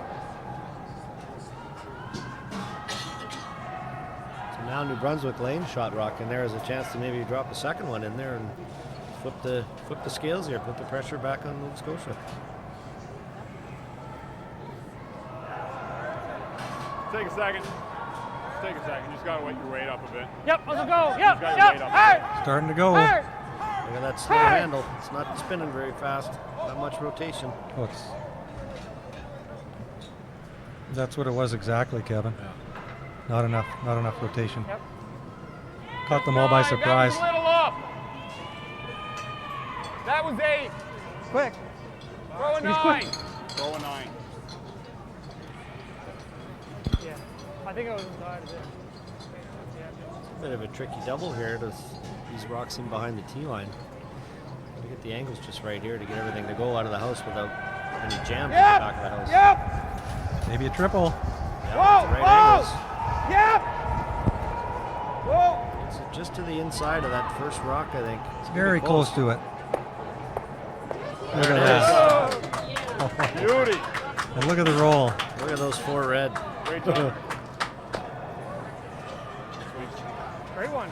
Speaker 4: So now New Brunswick lane shot rock, and there is a chance to maybe drop a second one in there and flip the scales here, put the pressure back on Nova Scotia.
Speaker 1: Take a second. Just take a second. You just gotta wait your weight up a bit.
Speaker 3: Yep, let's go. Yep,
Speaker 1: got your
Speaker 3: yep.
Speaker 1: weight up.
Speaker 3: Hey,
Speaker 2: Starting to go.
Speaker 3: hey.
Speaker 4: Look at that slow handle. It's not spinning very fast. Not much rotation.
Speaker 2: Oh, that's what it was exactly, Kevin. Not enough rotation.
Speaker 3: Yep.
Speaker 2: Caught them all by
Speaker 1: 9,
Speaker 2: surprise.
Speaker 1: That was a little up. That was 8.
Speaker 3: Quick.
Speaker 1: Throw a 9. Throw a 9.
Speaker 3: Yeah. I think I was inside of it.
Speaker 4: Bit of a tricky double here. These rocks in behind the tee line. Gotta get the angles just right here to get everything to go out of the house without any jams in the back of the house.
Speaker 3: Yep.
Speaker 2: Maybe a triple.
Speaker 4: Yeah,
Speaker 3: Whoa,
Speaker 4: with the right
Speaker 3: Yep. Whoa.
Speaker 4: angles. It's just to the inside of that first rock, I think. It's gonna
Speaker 2: Very
Speaker 4: be
Speaker 2: close to it. Look
Speaker 4: There
Speaker 2: at
Speaker 4: it
Speaker 2: that.
Speaker 1: Beauty.
Speaker 2: And look at the roll.
Speaker 4: Look at those 4 red.
Speaker 1: Great job.
Speaker 3: Great one.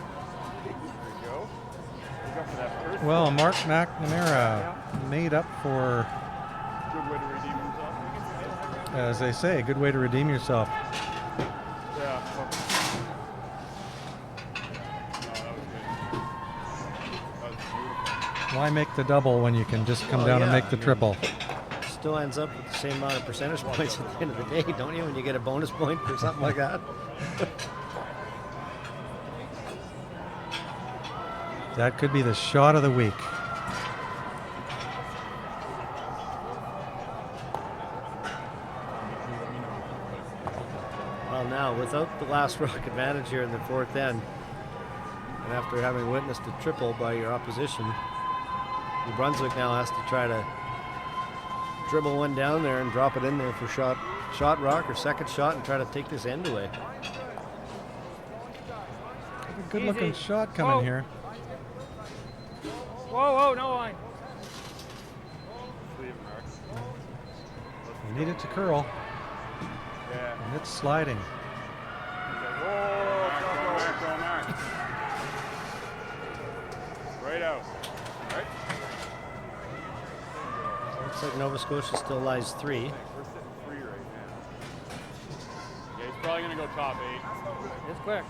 Speaker 1: There you go. Look up for that first
Speaker 2: Well,
Speaker 1: one.
Speaker 2: Mark McNamara made up for,
Speaker 1: Good way to redeem himself.
Speaker 2: as they say, a good way to redeem yourself.
Speaker 1: Yeah. No, that was good. That was beautiful.
Speaker 2: Why make the double when you can just come
Speaker 4: Oh,
Speaker 2: down and
Speaker 4: yeah,
Speaker 2: make the
Speaker 4: I mean-
Speaker 2: triple?
Speaker 4: Still ends up with the same amount of percentage points at the end of the day, don't you, when you get a bonus point for something like that?
Speaker 2: That could be the shot of the week.
Speaker 4: Well, now, without the last rock advantage here in the 4th end, And after having witnessed a triple by your opposition, New Brunswick now has to try to dribble one down there and drop it in there for shot rock or second shot and try to take this end away.
Speaker 2: A good looking shot coming here.
Speaker 3: Whoa, no line.
Speaker 2: You need it to curl.
Speaker 1: Yeah.
Speaker 2: And it's sliding.
Speaker 1: Right out. Right?
Speaker 4: Looks like Nova Scotia still lies 3.
Speaker 1: We're sitting 3 right now. Yeah, he's probably going to go top 8.
Speaker 3: It's quick.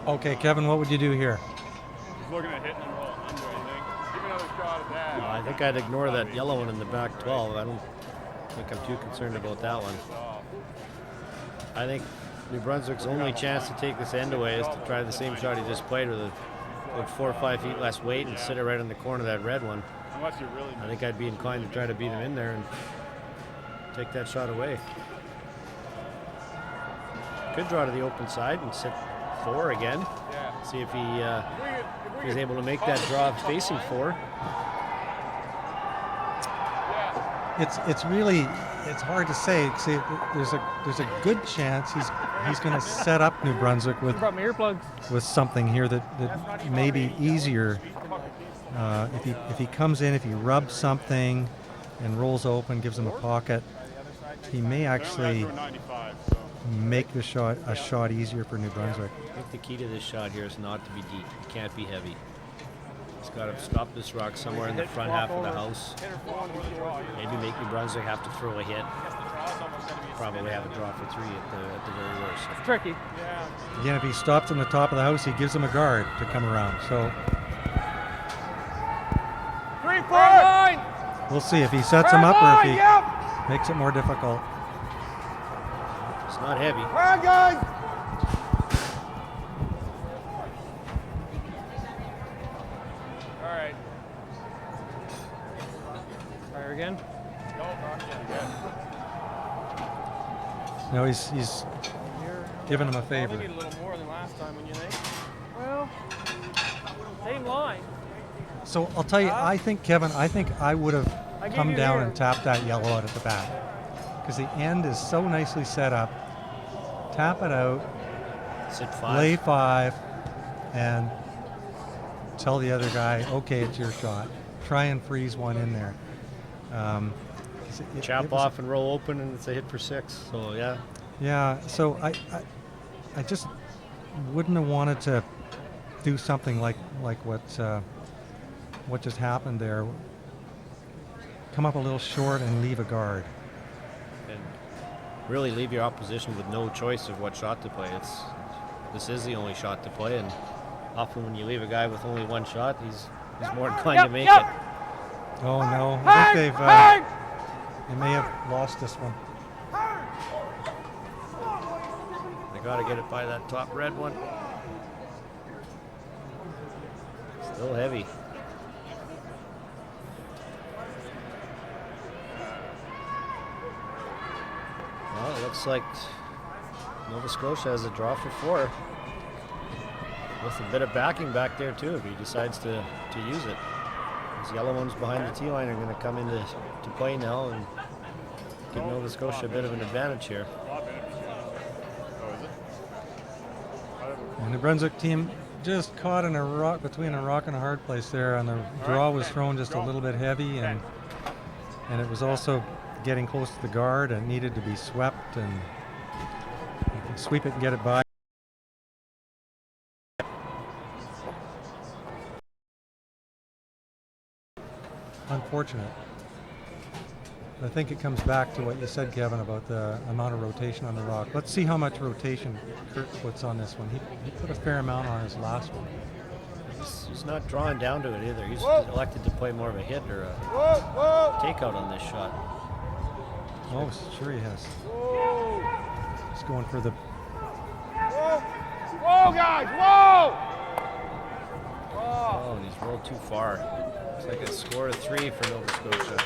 Speaker 2: Okay, Kevin, what would you do here?
Speaker 1: He's looking at hitting and rolling under, I think. Give another shot at that.
Speaker 4: I think I'd ignore that yellow one in the back 12. I don't think I'm too concerned about that one. I think New Brunswick's only chance to take this end away is to try the same shot he just played with about 4 or 5 feet less weight and sit it right in the corner of that red one.
Speaker 1: Unless you really
Speaker 4: I think I'd be inclined to try to beat him in there and take that shot away. Could draw to the open side and sit 4 again.
Speaker 1: Yeah.
Speaker 4: See if he's able to make that draw facing 4.
Speaker 2: It's really hard to say. See, there's a good chance he's going to set up New Brunswick
Speaker 3: I brought my earplugs.
Speaker 2: with something here that may be easier. If he comes in, if he rubs something and rolls open, gives him a pocket, he may actually make the shot a shot easier for New Brunswick.
Speaker 4: I think the key to this shot here is not to be deep. It can't be heavy. He's got to stop this rock somewhere in the front half of the house. Maybe make New Brunswick have to throw a hit. Probably have a draw for 3 at the very worst.
Speaker 3: It's tricky.
Speaker 2: Again, if he stops on the top of the house, he gives him a guard to come around. So
Speaker 1: 3-4!
Speaker 3: Line!
Speaker 2: we'll see if he sets him up or if he makes it more difficult.
Speaker 4: It's not heavy.
Speaker 1: Come on, guys! All right.
Speaker 3: Fire again.
Speaker 2: No, he's giving him a favor.
Speaker 3: Probably need a little more than last time, when you think. Well, same line.
Speaker 2: So I'll tell you, I think, Kevin, I would have
Speaker 3: I gave
Speaker 2: come
Speaker 3: you
Speaker 2: down
Speaker 3: here.
Speaker 2: and tapped that yellow out at the back. Because the end is so nicely set up. Tap it out,
Speaker 4: Sit 5.
Speaker 2: lay 5, and tell the other guy, okay, it's your shot. Try and freeze one in there.
Speaker 4: Chop
Speaker 2: it was-
Speaker 4: off and roll open, and it's a hit for 6. So yeah,
Speaker 2: Yeah, so I just wouldn't have wanted to do something like what just happened there. Come up a little short and leave a guard.
Speaker 4: and really leave your opposition with no choice of what shot to play. This is the only shot to play, and often when you leave a guy with only one shot, he's more inclined to make it.
Speaker 2: Oh no, I think they may have lost this one.
Speaker 4: They got to get it by that top red one. Still heavy. Well, it looks like Nova Scotia has a draw for 4. With a bit of backing back there too if he decides to use it. These yellow ones behind the T line are going to come into play now and give Nova Scotia a bit of an advantage here.
Speaker 2: And the Brunswick team just caught in a rock between a rock and a hard place there, and the draw was thrown just a little bit heavy, and it was also getting close to the guard and needed to be swept, and you can sweep it and get it by. Unfortunate. I think it comes back to what you said, Kevin, about the amount of rotation on the rock. Let's see how much rotation Kurt puts on this one. He put a fair amount on his last one.
Speaker 4: He's not drawing down to it either. He's elected to play more of a hit or a takeout on this shot.
Speaker 2: Oh, sure he has. He's going for the...
Speaker 1: Whoa, guys! Whoa!
Speaker 4: Oh, and he's rolled too far. Looks like a score of 3 for Nova Scotia.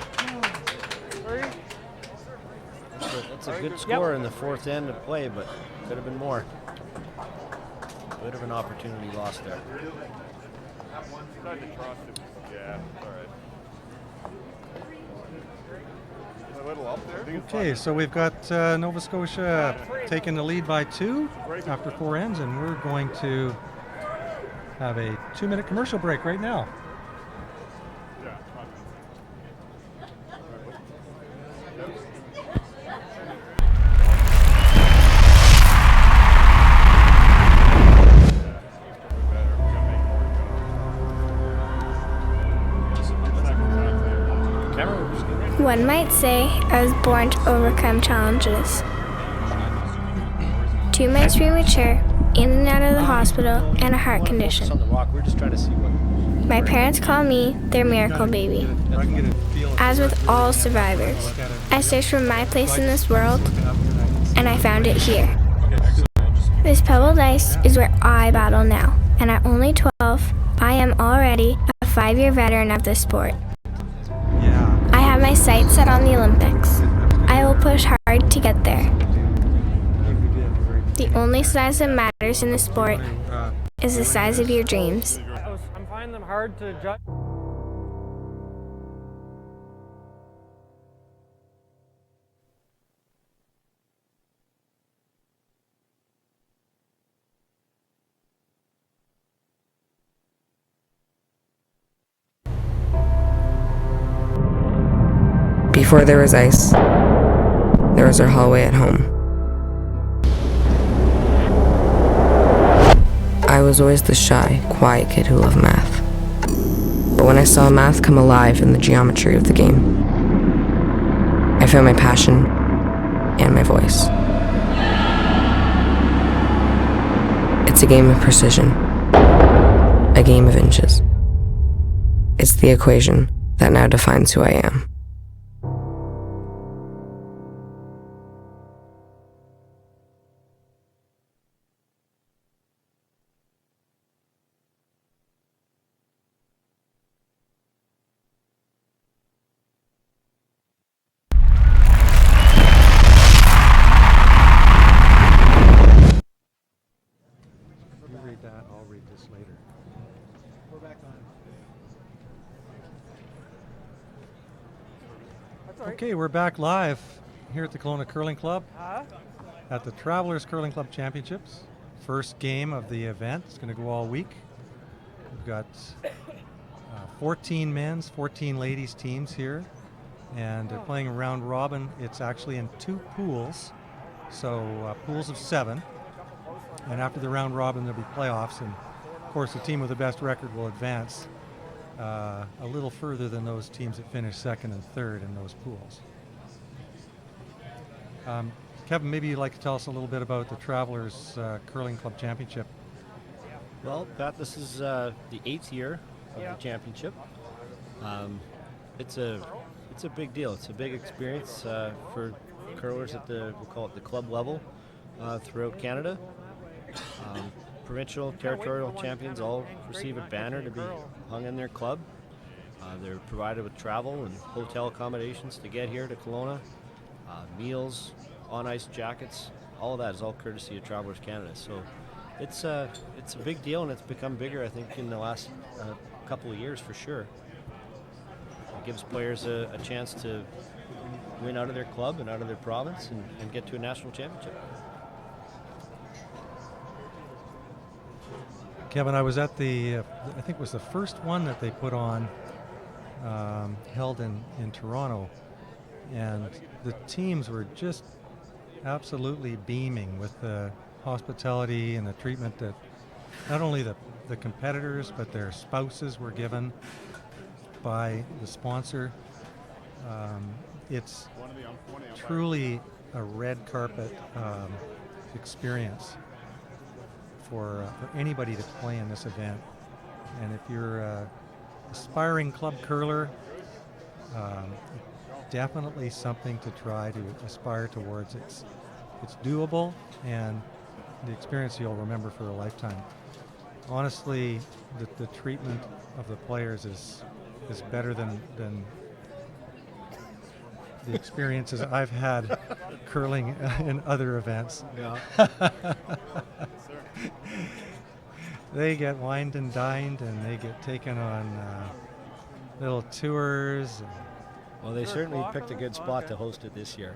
Speaker 4: That's a good score in the 4th end of play, but could have been more. bit of an opportunity lost there.
Speaker 1: Tried to cross it. Yeah, all right. A little up there.
Speaker 2: Okay, so we've got Nova Scotia taking the lead by 2 after 4 ends, and we're going to have a 2-minute commercial break right now.
Speaker 1: Yeah.
Speaker 6: One might say I was born to overcome challenges. 2 months premature, in and out of the hospital, and a heart
Speaker 4: On
Speaker 6: condition.
Speaker 4: the rock. We're just trying to see what.
Speaker 6: My parents call me their miracle baby.
Speaker 2: I can get a feel of
Speaker 6: As with all survivors, I searched for my place in this world, and I found it here. This pebbled ice is where I battle now, and at only 12, I am already a 5-year veteran of this sport.
Speaker 2: Yeah.
Speaker 6: I have my sights set on the Olympics. I will push hard to get there. The only size that matters in this sport is the size of your dreams.
Speaker 3: I'm finding them hard to judge.
Speaker 7: Before there was ice, there was our hallway at home. I was always the shy, quiet kid who loved math. But when I saw math come alive in the geometry of the game, I found my passion and my voice. It's a game of precision, a game of inches. It's the equation that now defines who I am.
Speaker 2: You read that, I'll read this later.
Speaker 5: We're back on.
Speaker 3: That's all right.
Speaker 2: Okay, we're back live here at the Kelowna Curling Club
Speaker 3: Huh?
Speaker 2: at the Travelers Curling Club Championships. First game of the event. It's going to go all week. We've got 14 men's, 14 ladies teams here, and they're playing a round robin. It's actually in 2 pools, so pools of 7. And after the round robin, there'll be playoffs, and of course, the team with the best record will advance a little further than those teams that finish second and third in those pools. Kevin, maybe you'd like to tell us a little bit about the Travelers Curling Club Championship.
Speaker 4: Well, Pat, this is the 8th year of
Speaker 3: Yeah.
Speaker 4: the championship. It's a big deal. It's a big experience for curlers at we'll call it the club level throughout Canada. Provincial, territorial champions all receive a banner to be hung in their club. They're provided with travel and hotel accommodations to get here to Kelowna, meals, on-ice jackets. All of that is all courtesy of Travelers Canada. So it's a big deal, and it's become bigger, I think, in the last couple of years for sure. It gives players a chance to win out of their club and out of their province and get to a national championship.
Speaker 2: Kevin, I was at I think it was the first one that they put on, held in Toronto, and the teams were just absolutely beaming with the hospitality and the treatment that not only the competitors but their spouses were given by the sponsor. It's truly a red carpet experience for anybody to play in this event. And if you're an aspiring club curler, definitely something to try to aspire towards. It's doable, and the experience you'll remember for a lifetime. Honestly, the treatment of the players is better than the experiences I've had curling in other events.
Speaker 4: Yeah.
Speaker 2: they get wined and dined, and they get taken on little tours.
Speaker 4: Well, they certainly picked a good spot to host it this year.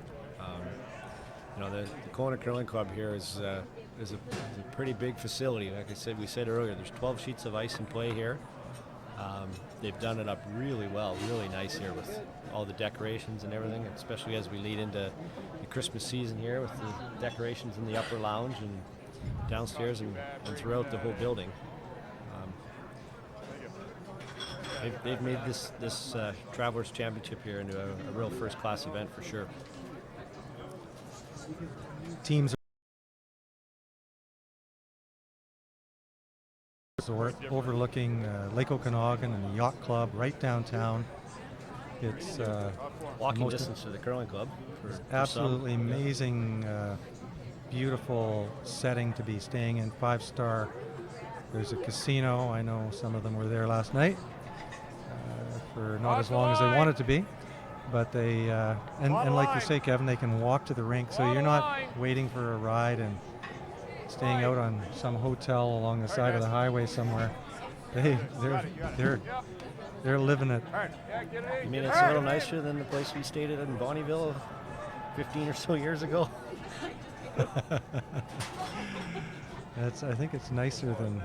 Speaker 4: The Kona Curling Club here is a pretty big facility. Like we said earlier, there's 12 sheets of ice in play here. They've done it up really well, really nice here with all the decorations and everything, especially as we lead into the Christmas season here with the decorations in the upper lounge and downstairs and throughout the whole building. They've made this Travelers Championship here into a real first-class event for sure.
Speaker 2: Teams resort overlooking Lake Okanagan and the Yacht Club right downtown. It's
Speaker 4: walking distance to the curling club.
Speaker 2: Absolutely amazing, beautiful setting to be staying in. 5-star. There's a casino. I know some of them were there last night for not as long as they wanted to be. But they, and like you say, Kevin, they can walk to the rink, so you're not waiting for a ride and staying out on some hotel along the side of the highway somewhere. They're living it.
Speaker 4: You mean it's a little nicer than the place we stayed at in Bonnyville 15 or so years ago?
Speaker 2: I think it's nicer than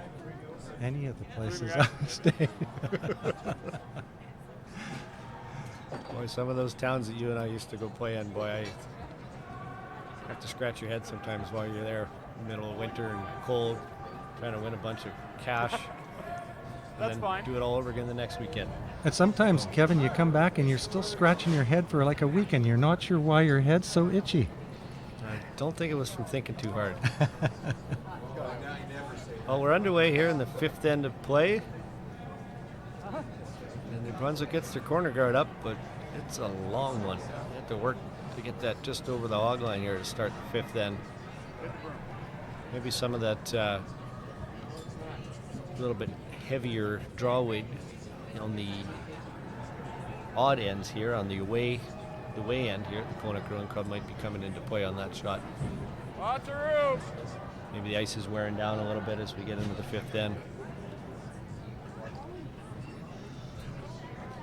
Speaker 2: any of the places I've stayed.
Speaker 4: Boy, some of those towns that you and I used to go play in, boy, I have to scratch your head sometimes while you're there in the middle of winter and cold, trying to win a bunch of cash. And then do it all over again the next weekend.
Speaker 2: And sometimes, Kevin, you come back and you're still scratching your head for like a week and you're not sure why your head's so itchy.
Speaker 4: I don't think it was from thinking too hard. Well, we're underway here in the 5th end of play. And New Brunswick gets their corner guard up, but it's a long one. You have to work to get that just over the hog line here to start the 5th end. Maybe some of that little bit heavier draw weight on the odd ends here, on the away end here. The Kona Curling Club might be coming into play on that shot.
Speaker 1: Lots of room.
Speaker 4: Maybe the ice is wearing down a little bit as we get into the 5th end.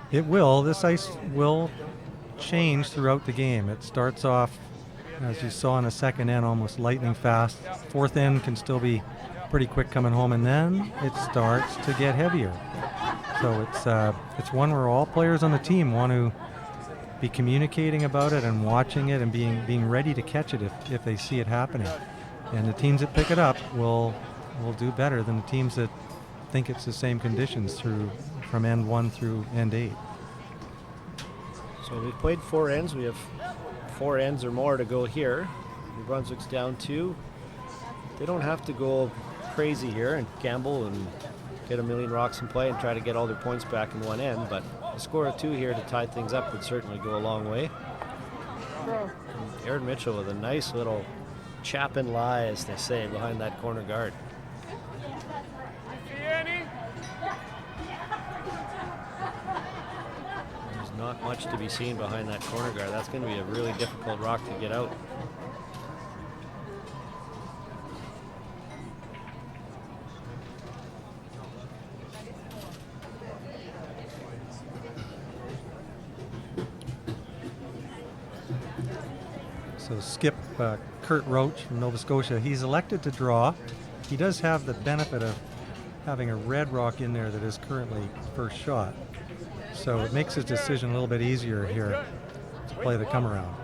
Speaker 2: It will. This ice will change throughout the game. It starts off, as you saw in the 2nd end, almost lightning fast. 4th end can still be pretty quick coming home, and then it starts to get heavier. So it's one where all players on the team want to be communicating about it and watching it and being ready to catch it if they see it happening. And the teams that pick it up will do better than the teams that think it's the same conditions from end 1 through end 8.
Speaker 4: So we've played 4 ends. We have 4 ends or more to go here. New Brunswick's down 2. They don't have to go crazy here and gamble and get a million rocks in play and try to get all their points back in one end, but a score of 2 here to tie things up would certainly go a long way. And Aaron Mitchell with a nice little chap and lie, as they say, behind that corner guard. There's not much to be seen behind that corner guard. That's going to be a really difficult rock to get out.
Speaker 2: So Skip Kurt Roach from Nova Scotia, he's elected to draw. He does have the benefit of having a red rock in there that is currently first shot. So it makes his decision a little bit easier here to play the come around.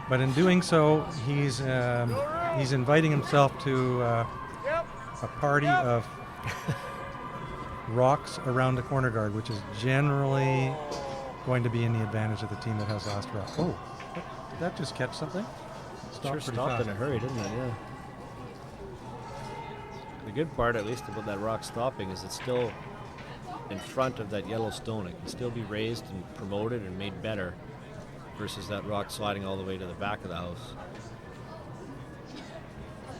Speaker 2: But in doing so, he's inviting himself to a party of rocks around the corner guard, which is generally going to be in the advantage of the team that has last rock. Oh, did that just catch something?
Speaker 4: Sure stopped in a hurry, didn't it? Yeah. The good part, at least, about that rock stopping is it's still in front of that yellow stone. It can still be raised and promoted and made better versus that rock sliding all the way to the back of the house.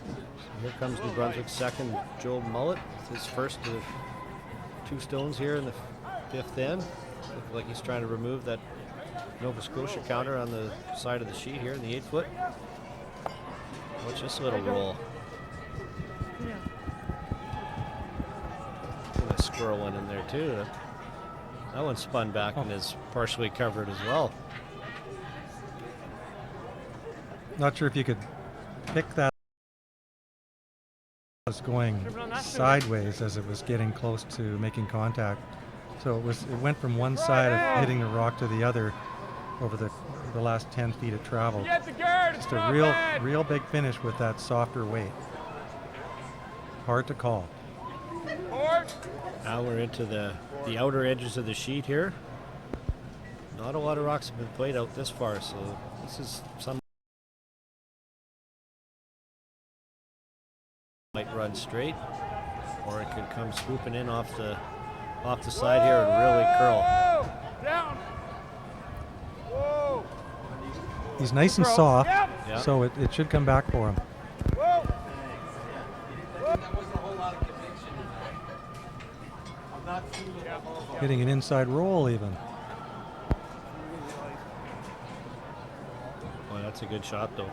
Speaker 4: So here comes New Brunswick's second, Joel Mullet, with his first of the 2 stones here in the 5th end. Looks like he's trying to remove that Nova Scotia counter on the side of the sheet here in the 8-foot. Watch this little roll.
Speaker 3: Yeah.
Speaker 4: And a squirrel one in there too. That one spun back and is partially covered as well.
Speaker 2: Not sure if you could pick that. It was going sideways as it was getting close to making contact. So it went from one side of hitting the rock to the other over the last 10 feet it traveled. Just a real big finish with that softer weight. Hard to call.
Speaker 4: Now we're into the outer edges of the sheet here. Not a lot of rocks have been played out this far, so this is some might run straight, or it could come swooping in off the side here and really curl.
Speaker 1: Down. Whoa.
Speaker 2: He's nice and soft,
Speaker 4: Yeah.
Speaker 2: so it should come back for him.
Speaker 1: Whoa.
Speaker 2: Getting an inside roll even.
Speaker 4: Boy, that's a good shot though.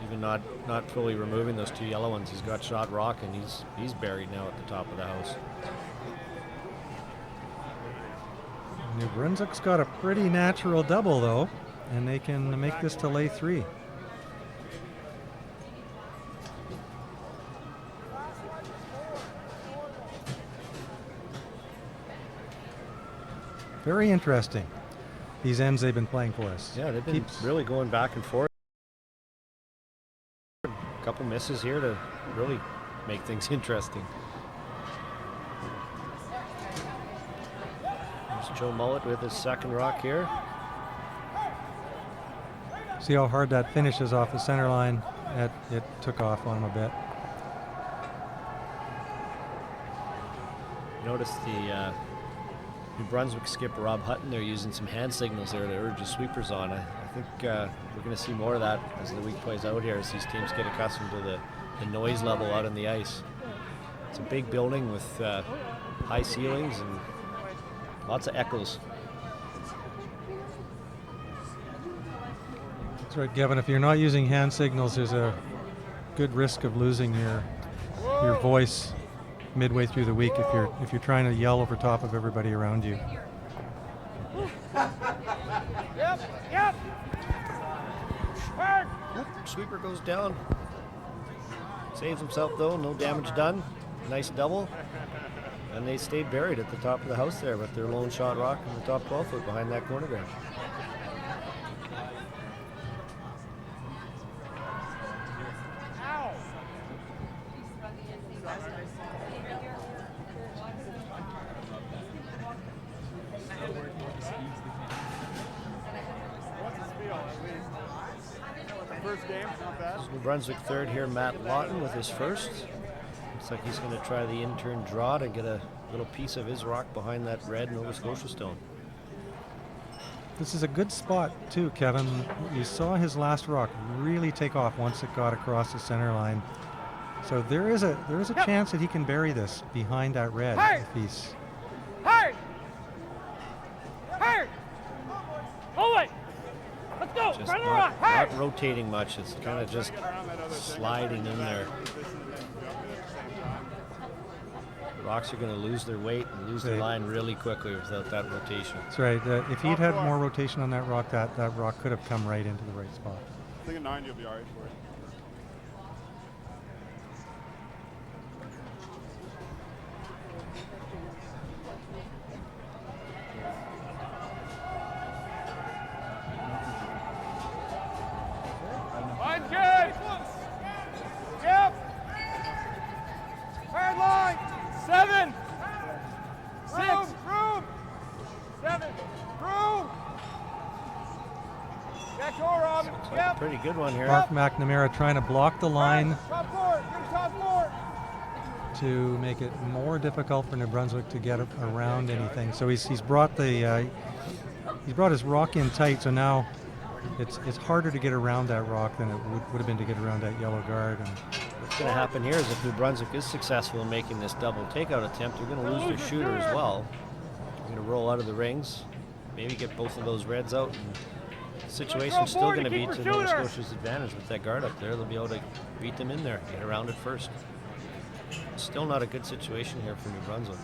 Speaker 4: Even not fully removing those two yellow ones, he's got shot rock and he's buried now at the top of the house.
Speaker 2: New Brunswick's got a pretty natural double though, and they can make this to lay 3. Very interesting, these ends they've been playing for us.
Speaker 4: Yeah, they've been really going back and forth. A couple misses here to really make things interesting. There's Joe Mullet with his second rock here.
Speaker 2: See how hard that finishes off the center line? It took off on him a bit.
Speaker 4: Notice the New Brunswick skipper Rob Hutton, they're using some hand signals there to urge the sweepers on. I think we're going to see more of that as the week plays out here, as these teams get accustomed to the noise level out on the ice. It's a big building with high ceilings and lots of echoes.
Speaker 2: That's right, Kevin. If you're not using hand signals, there's a good risk of losing your voice midway through the week if you're trying to yell over top of everybody around you.
Speaker 1: Yep. Hard.
Speaker 4: Oop, sweeper goes down. Saves himself though, no damage done. Nice double. And they stayed buried at the top of the house there with their lone shot rock in the top 12 foot behind that corner bench.
Speaker 1: First game, not bad.
Speaker 4: New Brunswick third here, Matt Lawton with his first. Looks like he's going to try the in-turn draw to get a little piece of his rock behind that red Nova Scotia stone.
Speaker 2: This is a good spot too, Kevin. You saw his last rock really take off once it got across the center line. So there is a chance that he can bury this behind that red if he's.
Speaker 3: Hard! Hard! Hold it! Let's go!
Speaker 4: Just
Speaker 3: Front of the rock! Hard!
Speaker 4: not rotating much. It's kind of just sliding in there. Rocks are going to lose their weight and lose their line really quickly without that rotation.
Speaker 2: That's right. If he'd had more rotation on that rock rock could have come right into the right spot.
Speaker 1: I think a 90 will be all right for it. Line's good. Yep. Hard line. 7. 6. Room. 7. Room. Got go, Rob.
Speaker 4: Looks like
Speaker 1: Yep.
Speaker 4: a pretty good one here.
Speaker 2: Mark McNamara trying to block the line
Speaker 1: Top floor. Get top floor.
Speaker 2: to make it more difficult for New Brunswick to get around anything. So he's brought his rock in tight. So now it's harder to get around that rock than it would have been to get around that yellow guard. And
Speaker 4: What's going to happen here is if New Brunswick is successful in making this double takeout attempt, they're going to lose their shooter as well. They're going to roll out of the rings, maybe get both of those reds out and situation's still going to be to Nova Scotia's advantage with that guard up there. They'll be able to beat them in there, get around it first. Still not a good situation here for New Brunswick.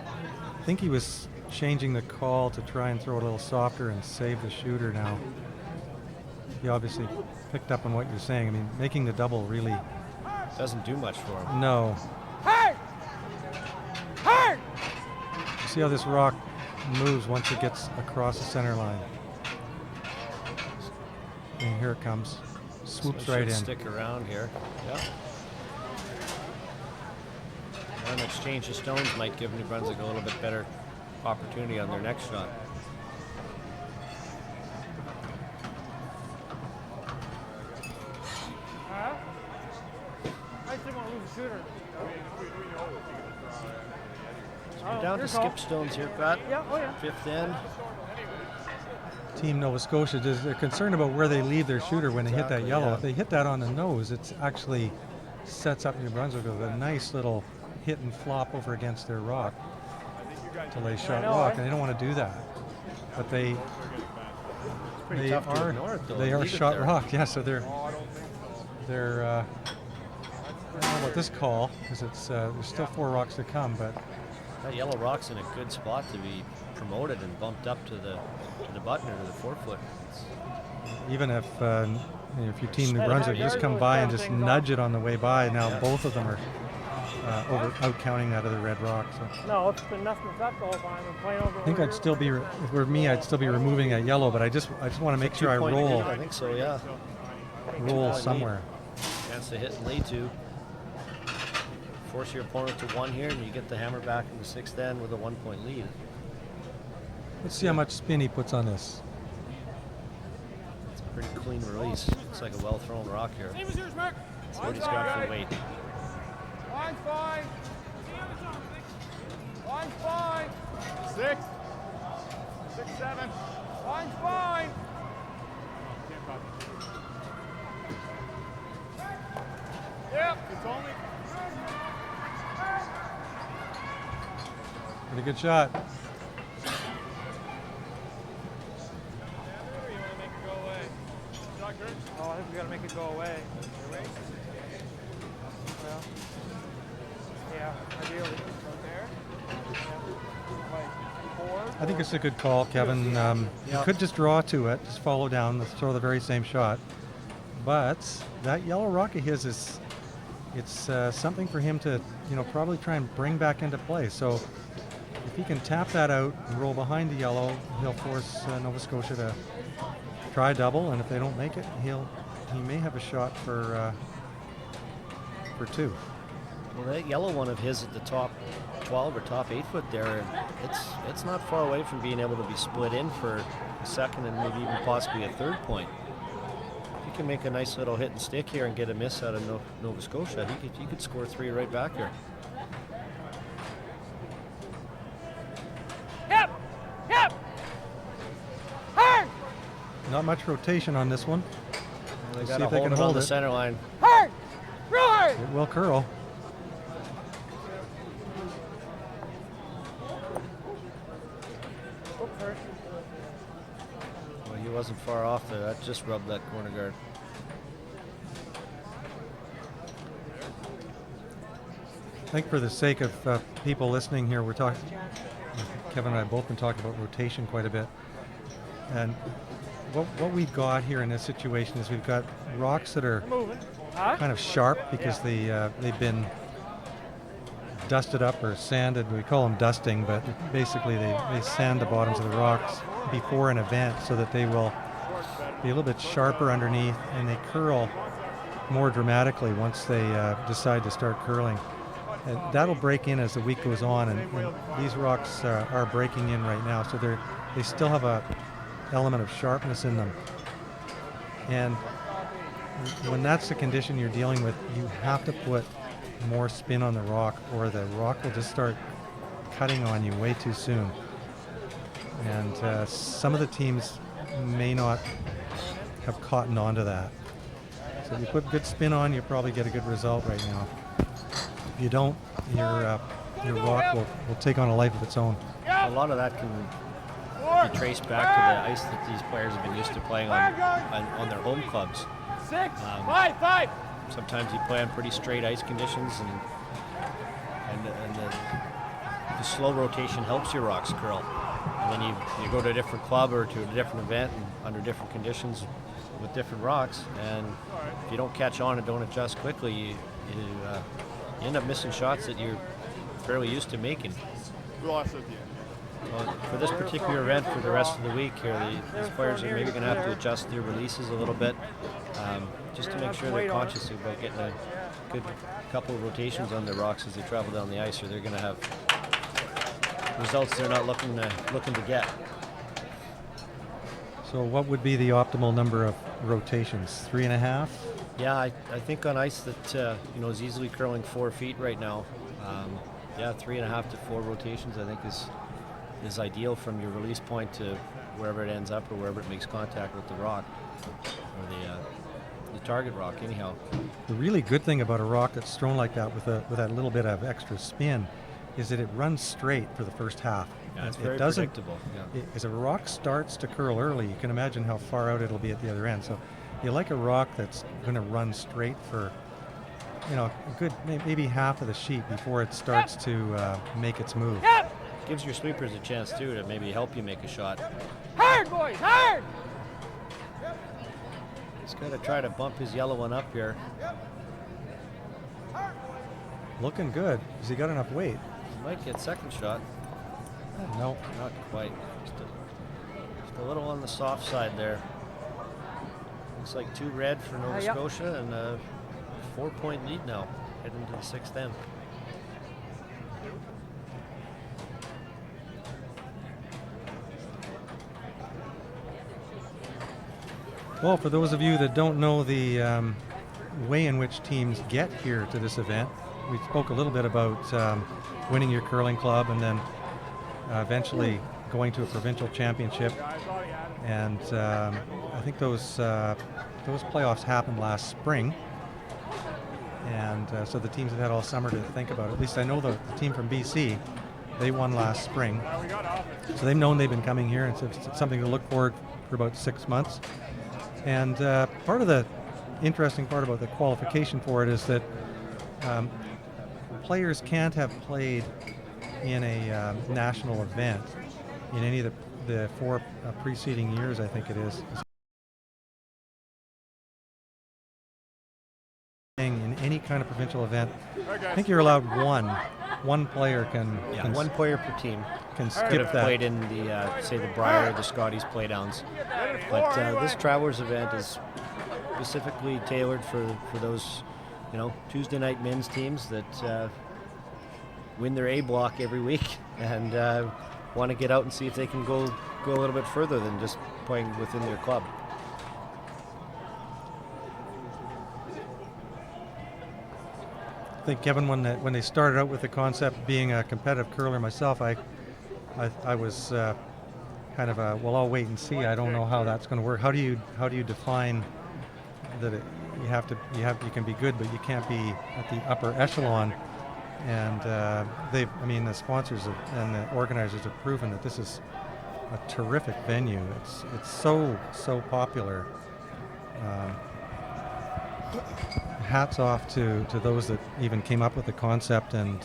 Speaker 2: I think he was changing the call to try and throw it a little softer and save the shooter now. He obviously picked up on what you're saying. I mean, making the double really
Speaker 4: doesn't do much for him.
Speaker 2: No. You see how this rock moves once it gets across the center line. And here it comes. Swoops right in.
Speaker 4: Stick around here. Yep. An exchange of stones might give New Brunswick a little bit better opportunity on their next shot.
Speaker 3: I still want to lose the shooter.
Speaker 4: We're down to skip stones here, Pat.
Speaker 3: Yeah, oh yeah.
Speaker 4: Fifth end.
Speaker 2: Team Nova Scotia, they're concerned about where they leave their shooter when they hit that yellow.
Speaker 4: Yeah.
Speaker 2: If they hit that on the nose, it actually sets up New Brunswick with a nice little hit and flop over against their rock till they shot rock, and they don't want to do that. But they are shot rock, yeah. So they're I don't know about this call because it's there's still 4 rocks to come, but
Speaker 4: that yellow rock's in a good spot to be promoted and bumped up to the button or to the forefoot.
Speaker 2: Even if your team New Brunswick just come by and just nudge it on the way by, now both of them are out counting that other red rock. So.
Speaker 3: No, it's been messing us up the whole time. I'm playing over.
Speaker 2: I think I'd still be, if it were me, I'd still be removing that yellow, but I just want to make sure I roll.
Speaker 4: I think so, yeah.
Speaker 2: Roll somewhere.
Speaker 4: Chance to hit and lay 2. Force your opponent to 1 here, and you get the hammer back in the 6th end with a 1-point lead.
Speaker 2: Let's see how much spin he puts on this.
Speaker 4: It's a pretty clean release. Looks like a well-thrown rock here.
Speaker 1: Same as yours, Mark.
Speaker 4: That's what he's got for weight.
Speaker 1: Line's fine. Line's fine. 6. 6, 7. Line's fine. Yep, it's only.
Speaker 2: Pretty good shot.
Speaker 3: Oh, I think we got to make it go away. Well, yeah, ideally.
Speaker 2: I think it's a good call, Kevin. You could just draw to it, just follow down, let's throw the very same shot. But that yellow rock of his it's something for him to, probably try and bring back into play. So if he can tap that out and roll behind the yellow, he'll force Nova Scotia to try a double, and if they don't make it, he may have a shot for 2.
Speaker 4: Well, that yellow one of his at the top 12 or top 8 foot there, it's not far away from being able to be split in for a second and maybe even possibly a 3rd point. If he can make a nice little hit and stick here and get a miss out of Nova Scotia, he could score 3 right back here.
Speaker 2: Not much rotation on this one.
Speaker 4: They got to hold it on the center line.
Speaker 3: Hard! Real hard!
Speaker 2: It will curl.
Speaker 4: Well, he wasn't far off there. That just rubbed that corner guard.
Speaker 2: I think for the sake of people listening here, we're talking, Kevin and I have both been talking about rotation quite a bit. And what we've got here in this situation is we've got rocks that are kind of sharp because they've been dusted up or sanded. We call them dusting, but basically they sand the bottoms of the rocks before an event so that they will be a little bit sharper underneath, and they curl more dramatically once they decide to start curling. And that'll break in as the week goes on, and these rocks are breaking in right now, so they still have a element of sharpness in them. And when that's the condition you're dealing with, you have to put more spin on the rock, or the rock will just start cutting on you way too soon. And some of the teams may not have cottoned onto that. So if you put good spin on, you probably get a good result right now. If you don't, you're your rock will take on a life of its own.
Speaker 4: A lot of that can be traced back to the ice that these players have been used to playing on their home clubs.
Speaker 1: 6, 5.
Speaker 4: Sometimes you play on pretty straight ice conditions, and the slow rotation helps your rocks curl. And then you go to a different club or to a different event and under different conditions with different rocks, and if you don't catch on and don't adjust quickly, you end up missing shots that you're fairly used to making.
Speaker 1: We lost at the end.
Speaker 4: Well, for this particular event, for the rest of the week here, these players are maybe going to have to adjust their releases a little bit, just to make sure they're conscious about getting a good couple of rotations on their rocks as they travel down the ice, or they're going to have results they're not looking to get.
Speaker 2: So what would be the optimal number of rotations? 3.5?
Speaker 4: Yeah, I think on ice that is easily curling 4 feet right now. 3.5 to 4 rotations I think is ideal from your release point to wherever it ends up or wherever it makes contact with the rock or the target rock. Anyhow,
Speaker 2: the really good thing about a rock that's thrown like that with that little bit of extra spin is that it runs straight for the first half.
Speaker 4: Yeah, it's
Speaker 2: it
Speaker 4: very
Speaker 2: doesn't,
Speaker 4: predictable. Yeah.
Speaker 2: As a rock starts to curl early, you can imagine how far out it'll be at the other end. So you like a rock that's going to run straight for, a good maybe half of the sheet before it starts to make its move.
Speaker 4: Gives your sweepers a chance too to maybe help you make a shot.
Speaker 3: Hard, boys, hard!
Speaker 4: He's got to try to bump his yellow one up here.
Speaker 2: Looking good. Has he got enough weight?
Speaker 4: He might get second shot.
Speaker 2: No.
Speaker 4: Not quite. Just a little on the soft side there. Looks like 2 red for Nova Scotia and a 4-point lead now, heading to the 6th end.
Speaker 2: Well, for those of you that don't know the way in which teams get here to this event, we spoke a little bit about winning your curling club and then eventually going to a provincial championship. And I think those playoffs happened last spring. And so the teams have had all summer to think about it. At least I know the team from BC, they won last spring. So they've known they've been coming here, and so it's something to look forward for about 6 months. And part of the interesting part about the qualification for it is that players can't have played in a national event in any of the 4 preceding years, I think it is. In any kind of provincial event, I think you're allowed one player can
Speaker 4: one player per team
Speaker 2: can
Speaker 4: could
Speaker 2: skip
Speaker 4: have
Speaker 2: that.
Speaker 4: played in the say the Briar or the Scotties playdowns, but this Travelers event is specifically tailored for those Tuesday night men's teams that win their A block every week and want to get out and see if they can go a little bit further than just playing within their club.
Speaker 2: I think, Kevin, when they started out with the concept, being a competitive curler myself, I was kind of I'll wait and see. I don't know how that's going to work. How do you define that you can be good, but you can't be at the upper echelon? And the sponsors and the organizers have proven that this is a terrific venue. It's so popular. Hats off to those that even came up with the concept and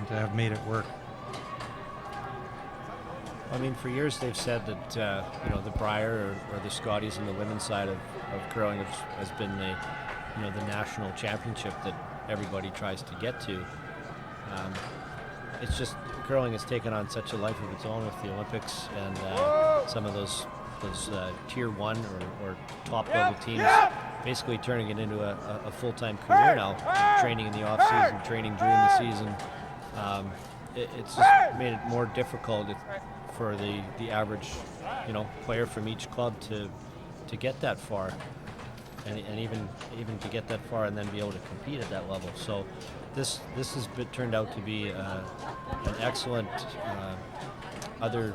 Speaker 2: have made it work.
Speaker 4: I mean, for years they've said that the Briar or the Scotties and the women's side of curling has been the national championship that everybody tries to get to. It's just curling has taken on such a life of its own with the Olympics and some of those tier 1 or top level teams basically turning it into a full-time career now, training in the off season, training during the season. It's just made it more difficult for the average player from each club to get that far, and even to get that far and then be able to compete at that level. So this has turned out to be an excellent other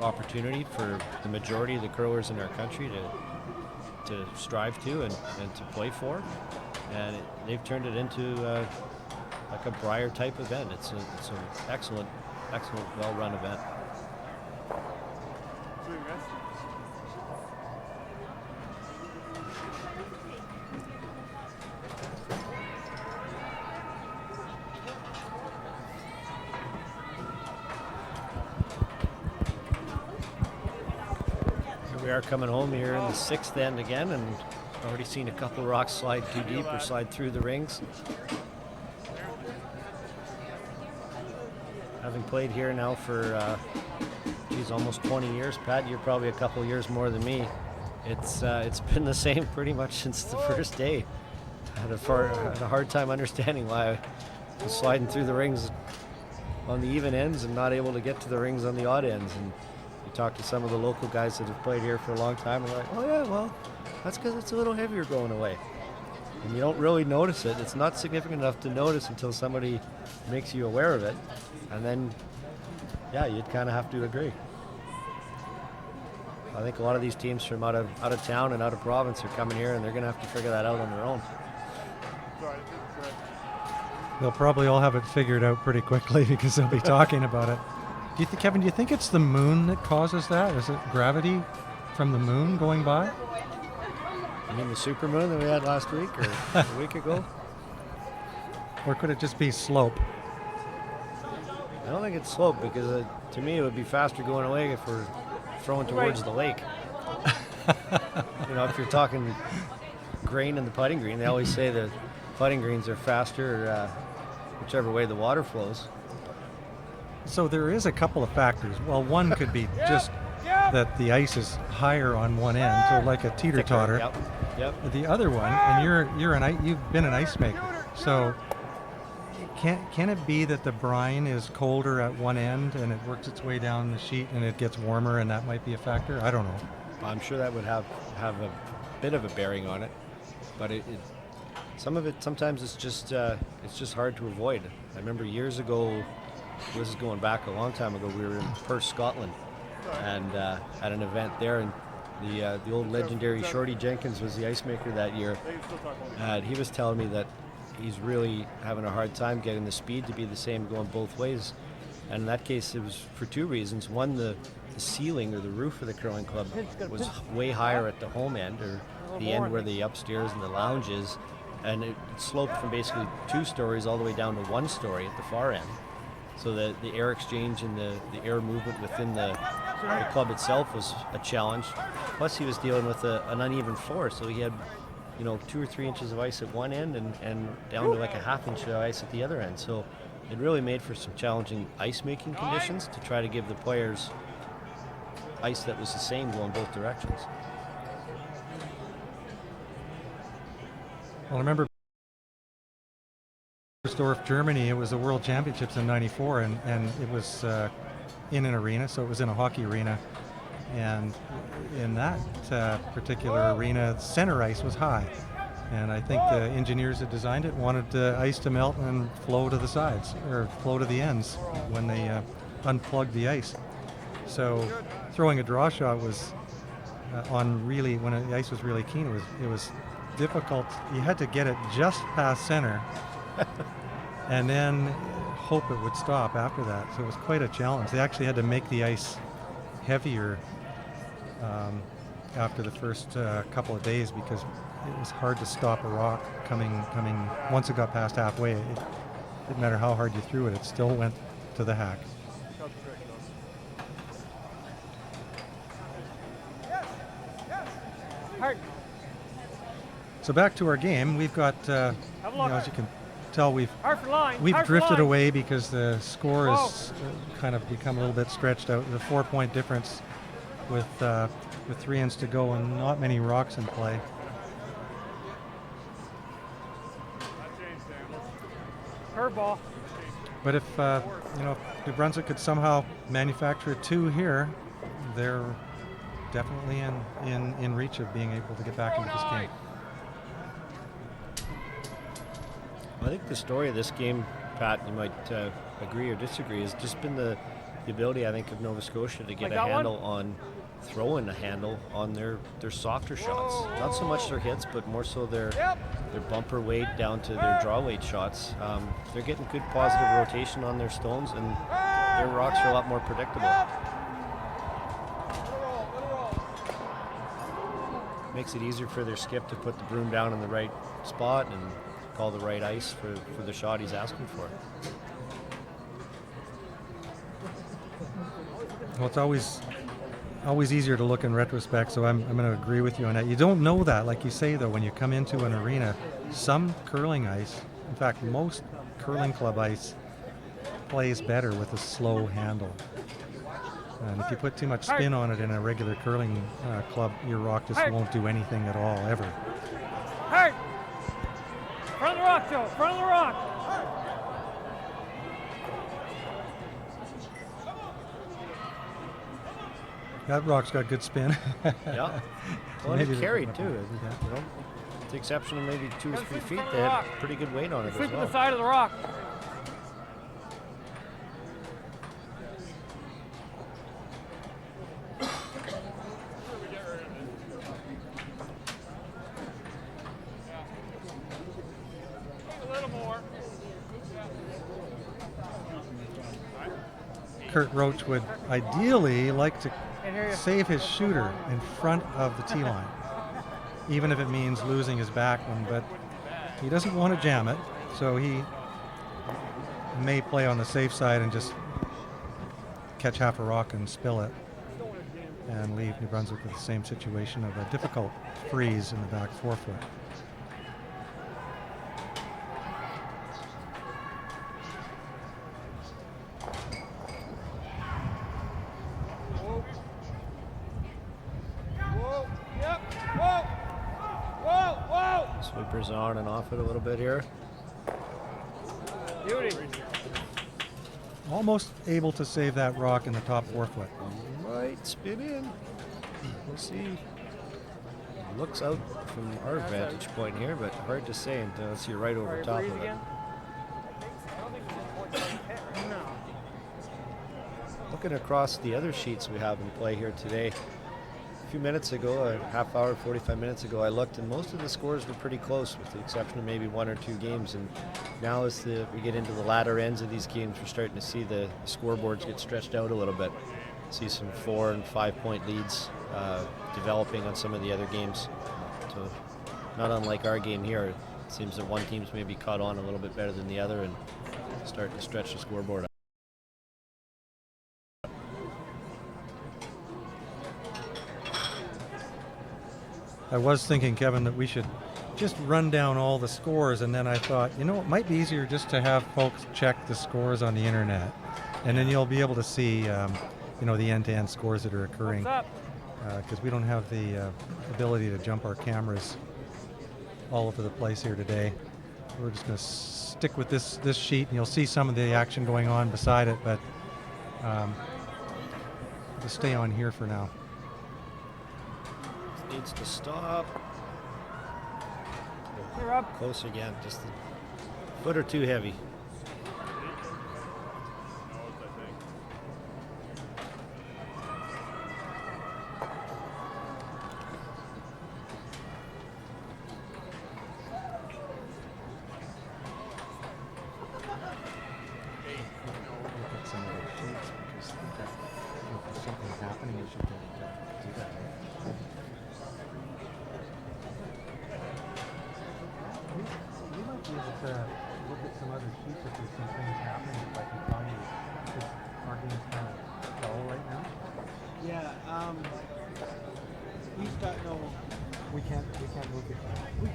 Speaker 4: opportunity for the majority of the curlers in our country to strive to and to play for, and they've turned it into like a Briar type event. It's an excellent, well-run event.
Speaker 1: Swing, guys.
Speaker 4: Here we are coming home here in the 6th end again, and already seen a couple rocks slide too deep or slide through the rings. Having played here now for, almost 20 years. Pat, you're probably a couple years more than me. It's been the same pretty much since the first day. I had a hard time understanding why I was sliding through the rings on the even ends and not able to get to the rings on the odd ends. And you talk to some of the local guys that have played here for a long time, and they're like, oh yeah, well, that's because it's a little heavier going away. And you don't really notice it. It's not significant enough to notice until somebody makes you aware of it. And then, yeah, you'd kind of have to agree. I think a lot of these teams from out of town and out of province are coming here, and they're going to have to figure that out on their own.
Speaker 2: They'll probably all have it figured out pretty quickly because they'll be talking about it. Kevin, do you think it's the moon that causes that? Is it gravity from the moon going by?
Speaker 4: You mean the supermoon that we had last week or a week ago?
Speaker 2: Or could it just be slope?
Speaker 4: I don't think it's slope because to me it would be faster going away if we're throwing towards the lake. If you're talking grain in the putting green, they always say the putting greens are faster whichever way the water flows.
Speaker 2: So there is a couple of factors. Well, one could be just that the ice is higher on one end, so like a teeter-totter.
Speaker 4: Yep.
Speaker 2: The other one, and you've been an ice maker, so can it be that the brine is colder at one end and it works its way down the sheet and it gets warmer, and that might be a factor? I don't know.
Speaker 4: I'm sure that would have a bit of a bearing on it, but some of it sometimes it's just hard to avoid. I remember years ago, this is going back a long time ago, we were in Perth, Scotland, and at an event there, and the old legendary Shorty Jenkins was the ice maker that year, and he was telling me that he's really having a hard time getting the speed to be the same going both ways. And in that case, it was for two reasons. One, the ceiling or the roof of the curling club was way higher at the home end, or the end where the upstairs and the lounge is, and it sloped from basically 2 stories all the way down to 1 story at the far end. So the air exchange and the air movement within the club itself was a challenge. Plus he was dealing with an uneven floor, so he had 2 or 3 inches of ice at one end and down to like a ½ inch of ice at the other end. So it really made for some challenging ice making conditions to try to give the players ice that was the same going both directions.
Speaker 2: Well, I remember Düsseldorf, Germany, it was the World Championships in '94, and it was in an arena, so it was in a hockey arena. And in that particular arena, center ice was high. And I think the engineers that designed it wanted the ice to melt and flow to the sides, or flow to the ends when they unplugged the ice. So throwing a draw shot was when the ice was really keen, it was difficult. You had to get it just past center and then hope it would stop after that. So it was quite a challenge. They actually had to make the ice heavier after the first couple of days, because it was hard to stop a rock coming once it got past halfway. It didn't matter how hard you threw it, it still went to the hack. So back to our game, we've got, as you can tell, we've drifted away because the score has kind of become a little bit stretched out. The 4-point difference with 3 ends to go and not many rocks in play.
Speaker 3: Curveball.
Speaker 2: But if New Brunswick could somehow manufacture 2 here, they're definitely in reach of being able to get back into this game.
Speaker 4: I think the story of this game, Pat, you might agree or disagree, has just been the ability, I think, of Nova Scotia to get a handle on throwing a handle on their softer shots. Not so much their hits, but more so their bumper weight down to their draw weight shots. They're getting good positive rotation on their stones, and their rocks are a lot more predictable. Makes it easier for their skip to put the broom down in the right spot and call the right ice for the shot he's asking for.
Speaker 2: Well, it's always easier to look in retrospect, so I'm going to agree with you on that. You don't know that, like you say, though, when you come into an arena. Some curling ice, in fact, most curling club ice plays better with a slow handle. And if you put too much spin on it in a regular curling club, your rock just won't do anything at all, ever.
Speaker 3: Hey! Front of the rock, Joe. Front of the rock.
Speaker 2: That rock's got good spin.
Speaker 4: Yeah. Well, and it carried too. You know, with the exception of maybe 2 or 3 feet, they had pretty good weight on it as
Speaker 3: Sweep
Speaker 4: well.
Speaker 3: the side of the rock.
Speaker 2: Kurt Roach would ideally like to save his shooter in front of the tee line, even if it means losing his back one, but he doesn't want to jam it, so he may play on the safe side and just catch half a rock and spill it and leave New Brunswick with the same situation of a difficult freeze in the back forefoot.
Speaker 4: Sweepers on and off it a little bit here.
Speaker 3: Beauty.
Speaker 2: Almost able to save that rock in the top forefoot.
Speaker 4: Might spin in. We'll see. Looks out from our vantage point here, but hard to say until you're right over top of it. Looking across the other sheets we have in play here today, a few minutes ago, a half hour, 45 minutes ago, I looked and most of the scores were pretty close with the exception of maybe 1 or 2 games. And now as we get into the latter ends of these games, we're starting to see the scoreboards get stretched out a little bit. See some 4 and 5 point leads developing on some of the other games. So not unlike our game here, it seems that one team's maybe caught on a little bit better than the other and starting to stretch the scoreboard out.
Speaker 2: I was thinking, Kevin, that we should just run down all the scores, and then I thought, you know, it might be easier just to have folks check the scores on the internet, and then you'll be able to see, you know, the end-to-end scores that are occurring, because we don't have the ability to jump our cameras all over the place here today. We're just going to stick with this sheet, and you'll see some of the action going on beside it, but just stay on here for now.
Speaker 4: Needs to stop.
Speaker 3: Hey, Rob.
Speaker 4: Close again, just a foot or 2 heavy.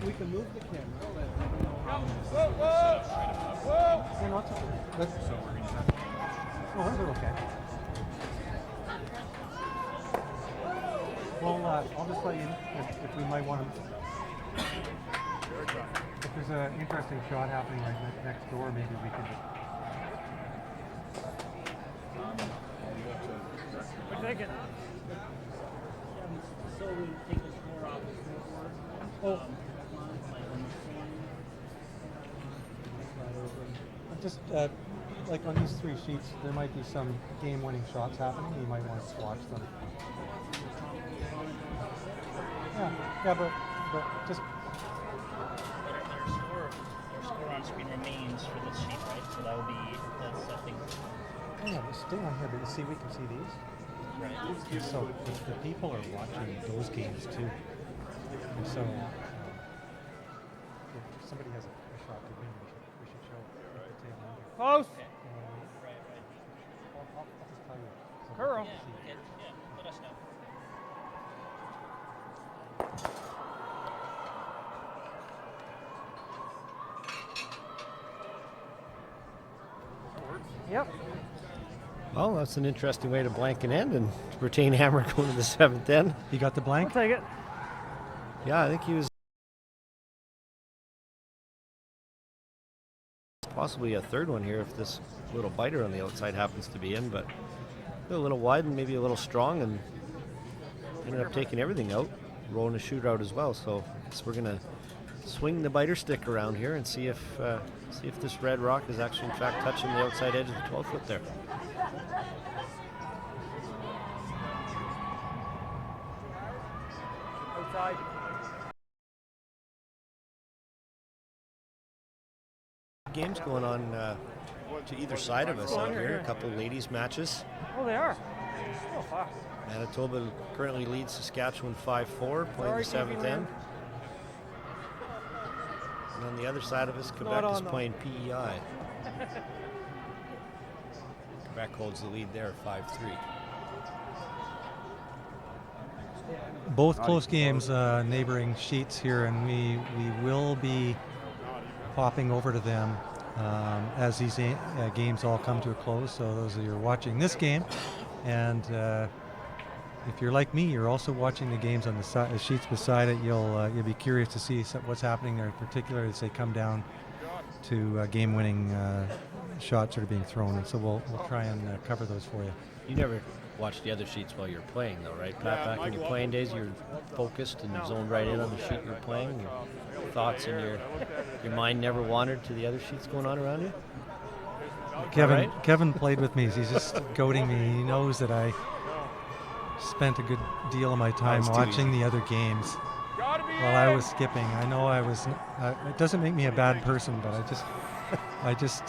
Speaker 5: We can move the camera, but I don't know how.
Speaker 2: Yeah, no, it's okay. Oh, they're okay. Well, I'll just let you know if we might want to. If there's an interesting shot happening right next door, maybe we could just.
Speaker 3: What you thinking?
Speaker 5: So we take the score off the scoreboard.
Speaker 2: Oh. Just like on these 3 sheets, there might be some game-winning shots happening. You might want to watch them. Yeah, but just
Speaker 8: Their score on screen remains for this sheet, right? So that will be that's I think.
Speaker 2: oh yeah, stay on here. But you see, we can see these.
Speaker 8: Right.
Speaker 2: And so the people are watching those games too. And so if somebody has a shot to win, we should show it at the tail end.
Speaker 3: Close.
Speaker 8: Right.
Speaker 2: I'll just tell you. So
Speaker 3: Curl.
Speaker 2: we can see.
Speaker 8: Okay. Yeah. Let us know.
Speaker 3: Yep.
Speaker 4: Well, that's an interesting way to blank an end and retain hammer going to the 7th end.
Speaker 2: You got the blank?
Speaker 3: I'll take it.
Speaker 4: Yeah, I think he was possibly a third one here if this little biter on the outside happens to be in, but a little wide and maybe a little strong, and ended up taking everything out, rolling a shootout as well. So I guess we're gonna swing the biter stick around here and see if this red rock is actually in fact touching the outside edge of the 12 foot there.
Speaker 3: Outside.
Speaker 4: Games going on to either side of us out here. A couple ladies matches.
Speaker 3: Oh, they are. Oh, fuck.
Speaker 4: Manitoba currently leads Saskatchewan 5-4, playing the 7th end. And on the other side of us, Quebec is playing PEI. Quebec holds the lead there, 5-3.
Speaker 2: Both close games, neighboring sheets here, and we will be popping over to them as these games all come to a close. So those of you who are watching this game, and if you're like me, you're also watching the games on the sheets beside it. You'll be curious to see what's happening there, particularly as they come down to game-winning shots that are being thrown. And so we'll try and cover those for you.
Speaker 4: You never watch the other sheets while you're playing, though, right? Back in your playing days, you're focused and zoned right in on the sheet you're playing. Your thoughts and your mind never wandered to the other sheets going on around you?
Speaker 2: Kevin played with me. He's just goading me. He knows that I spent a good deal of my time watching the other games while I was skipping. I know I was. It doesn't make me a bad person, but I just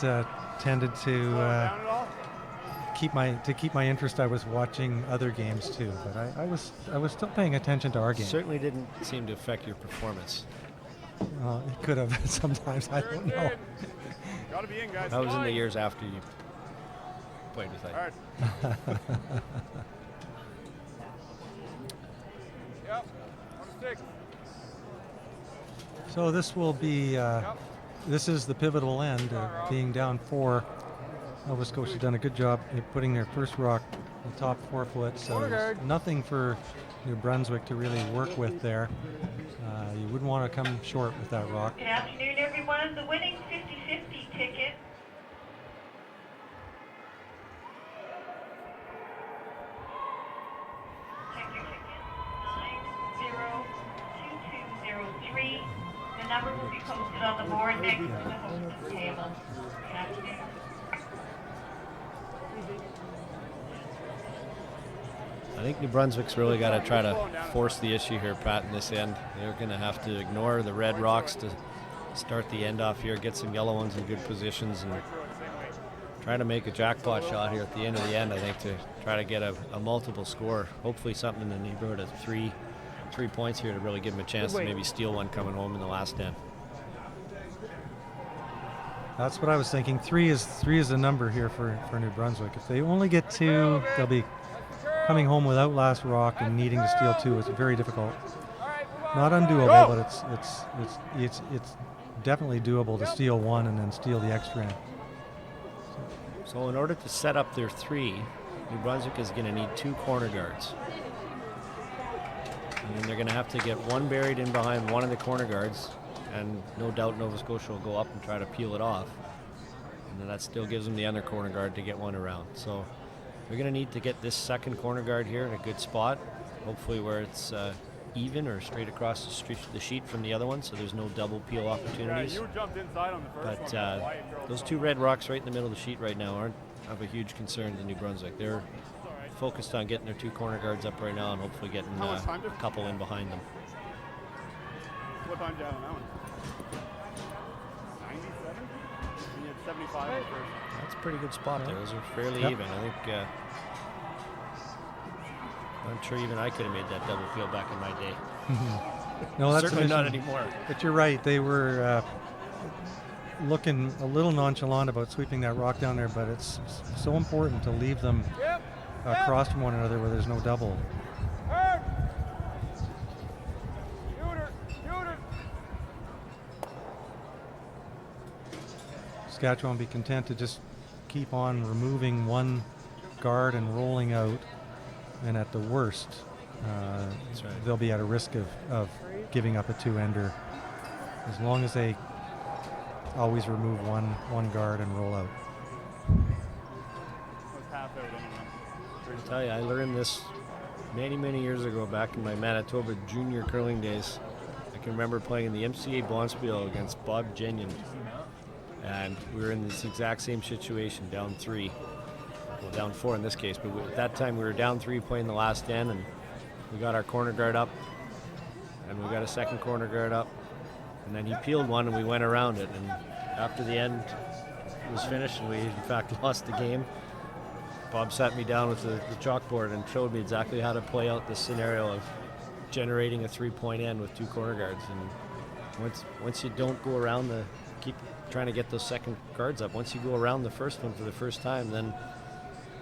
Speaker 2: tended to keep my interest. I was watching other games too, but I was still paying attention to our game.
Speaker 4: Certainly didn't seem to affect your performance.
Speaker 2: It could have sometimes. I don't know.
Speaker 1: Gotta be in, guys.
Speaker 4: That was in the years after you played with
Speaker 1: All
Speaker 4: that.
Speaker 1: right. Yep. On the stick.
Speaker 2: So this will be. This is the pivotal end, being down 4. Nova Scotia's done a good job at putting their first rock in the top 4 foot, so there's nothing for New Brunswick to really work with there. You wouldn't want to come short with that rock.
Speaker 9: Good afternoon, everyone. The winning 50-50 ticket. Check your ticket. 902203. The number will be posted on the board next to the hostess table. Good afternoon.
Speaker 4: I think New Brunswick's really got to try to force the issue here, Pat, in this end. They're going to have to ignore the red rocks to start the end off here, get some yellow ones in good positions, and try to make a jackpot shot here at the end of the end, I think, to try to get a multiple score. Hopefully something in the neighborhood of 3 points here to really give them a chance to maybe steal one coming home in the last end.
Speaker 2: That's what I was thinking. 3 is the number here for New Brunswick. If they only get 2, they'll be coming home without last rock and needing to steal 2. It's very difficult. Not undoable, but it's definitely doable to steal 1 and then steal the extra end.
Speaker 4: So in order to set up their 3, New Brunswick is going to need 2 corner guards. And they're going to have to get 1 buried in behind one of the corner guards, and no doubt Nova Scotia will go up and try to peel it off. And then that still gives them the other corner guard to get one around. So we're going to need to get this second corner guard here in a good spot, hopefully where it's even or straight across the sheet from the other one, so there's no double peel opportunities.
Speaker 1: Yeah, you jumped inside on the first
Speaker 4: but those 2 red rocks right in the middle of the sheet right now aren't of a huge concern to New Brunswick. They're focused on getting their 2 corner guards up right now and hopefully getting a couple in behind them.
Speaker 1: flip on down on that one. 97? And you had 75 on the first.
Speaker 4: That's a pretty good spot there. Those are fairly
Speaker 2: Yep.
Speaker 4: even. I think I'm sure even I could have made that double field back in my day.
Speaker 2: No, that's
Speaker 4: Certainly not
Speaker 2: sufficient.
Speaker 4: anymore.
Speaker 2: But you're right. They were looking a little nonchalant about sweeping that rock down there, but it's so important to leave them across from one another where there's no double. Saskatchewan will be content to just keep on removing one guard and rolling out, and at the worst,
Speaker 4: That's right.
Speaker 2: they'll be at a risk of giving up a two-ender as long as they always remove one guard and roll out.
Speaker 1: Was half out anyway.
Speaker 4: I tell you, I learned this many years ago back in my Manitoba junior curling days. I can remember playing in the MCA Bonspiel against Bob Genion. And we were in this exact same situation, down 3. Well, down 4 in this case, but at that time we were down 3 playing the last end, and we got our corner guard up, and we got a second corner guard up, and then he peeled one and we went around it, and after the end was finished and we in fact lost the game, Bob sat me down with the chalkboard and showed me exactly how to play out this scenario of generating a 3-point end with 2 corner guards. And once you don't go around keep trying to get those second guards up. Once you go around the first one for the first time, then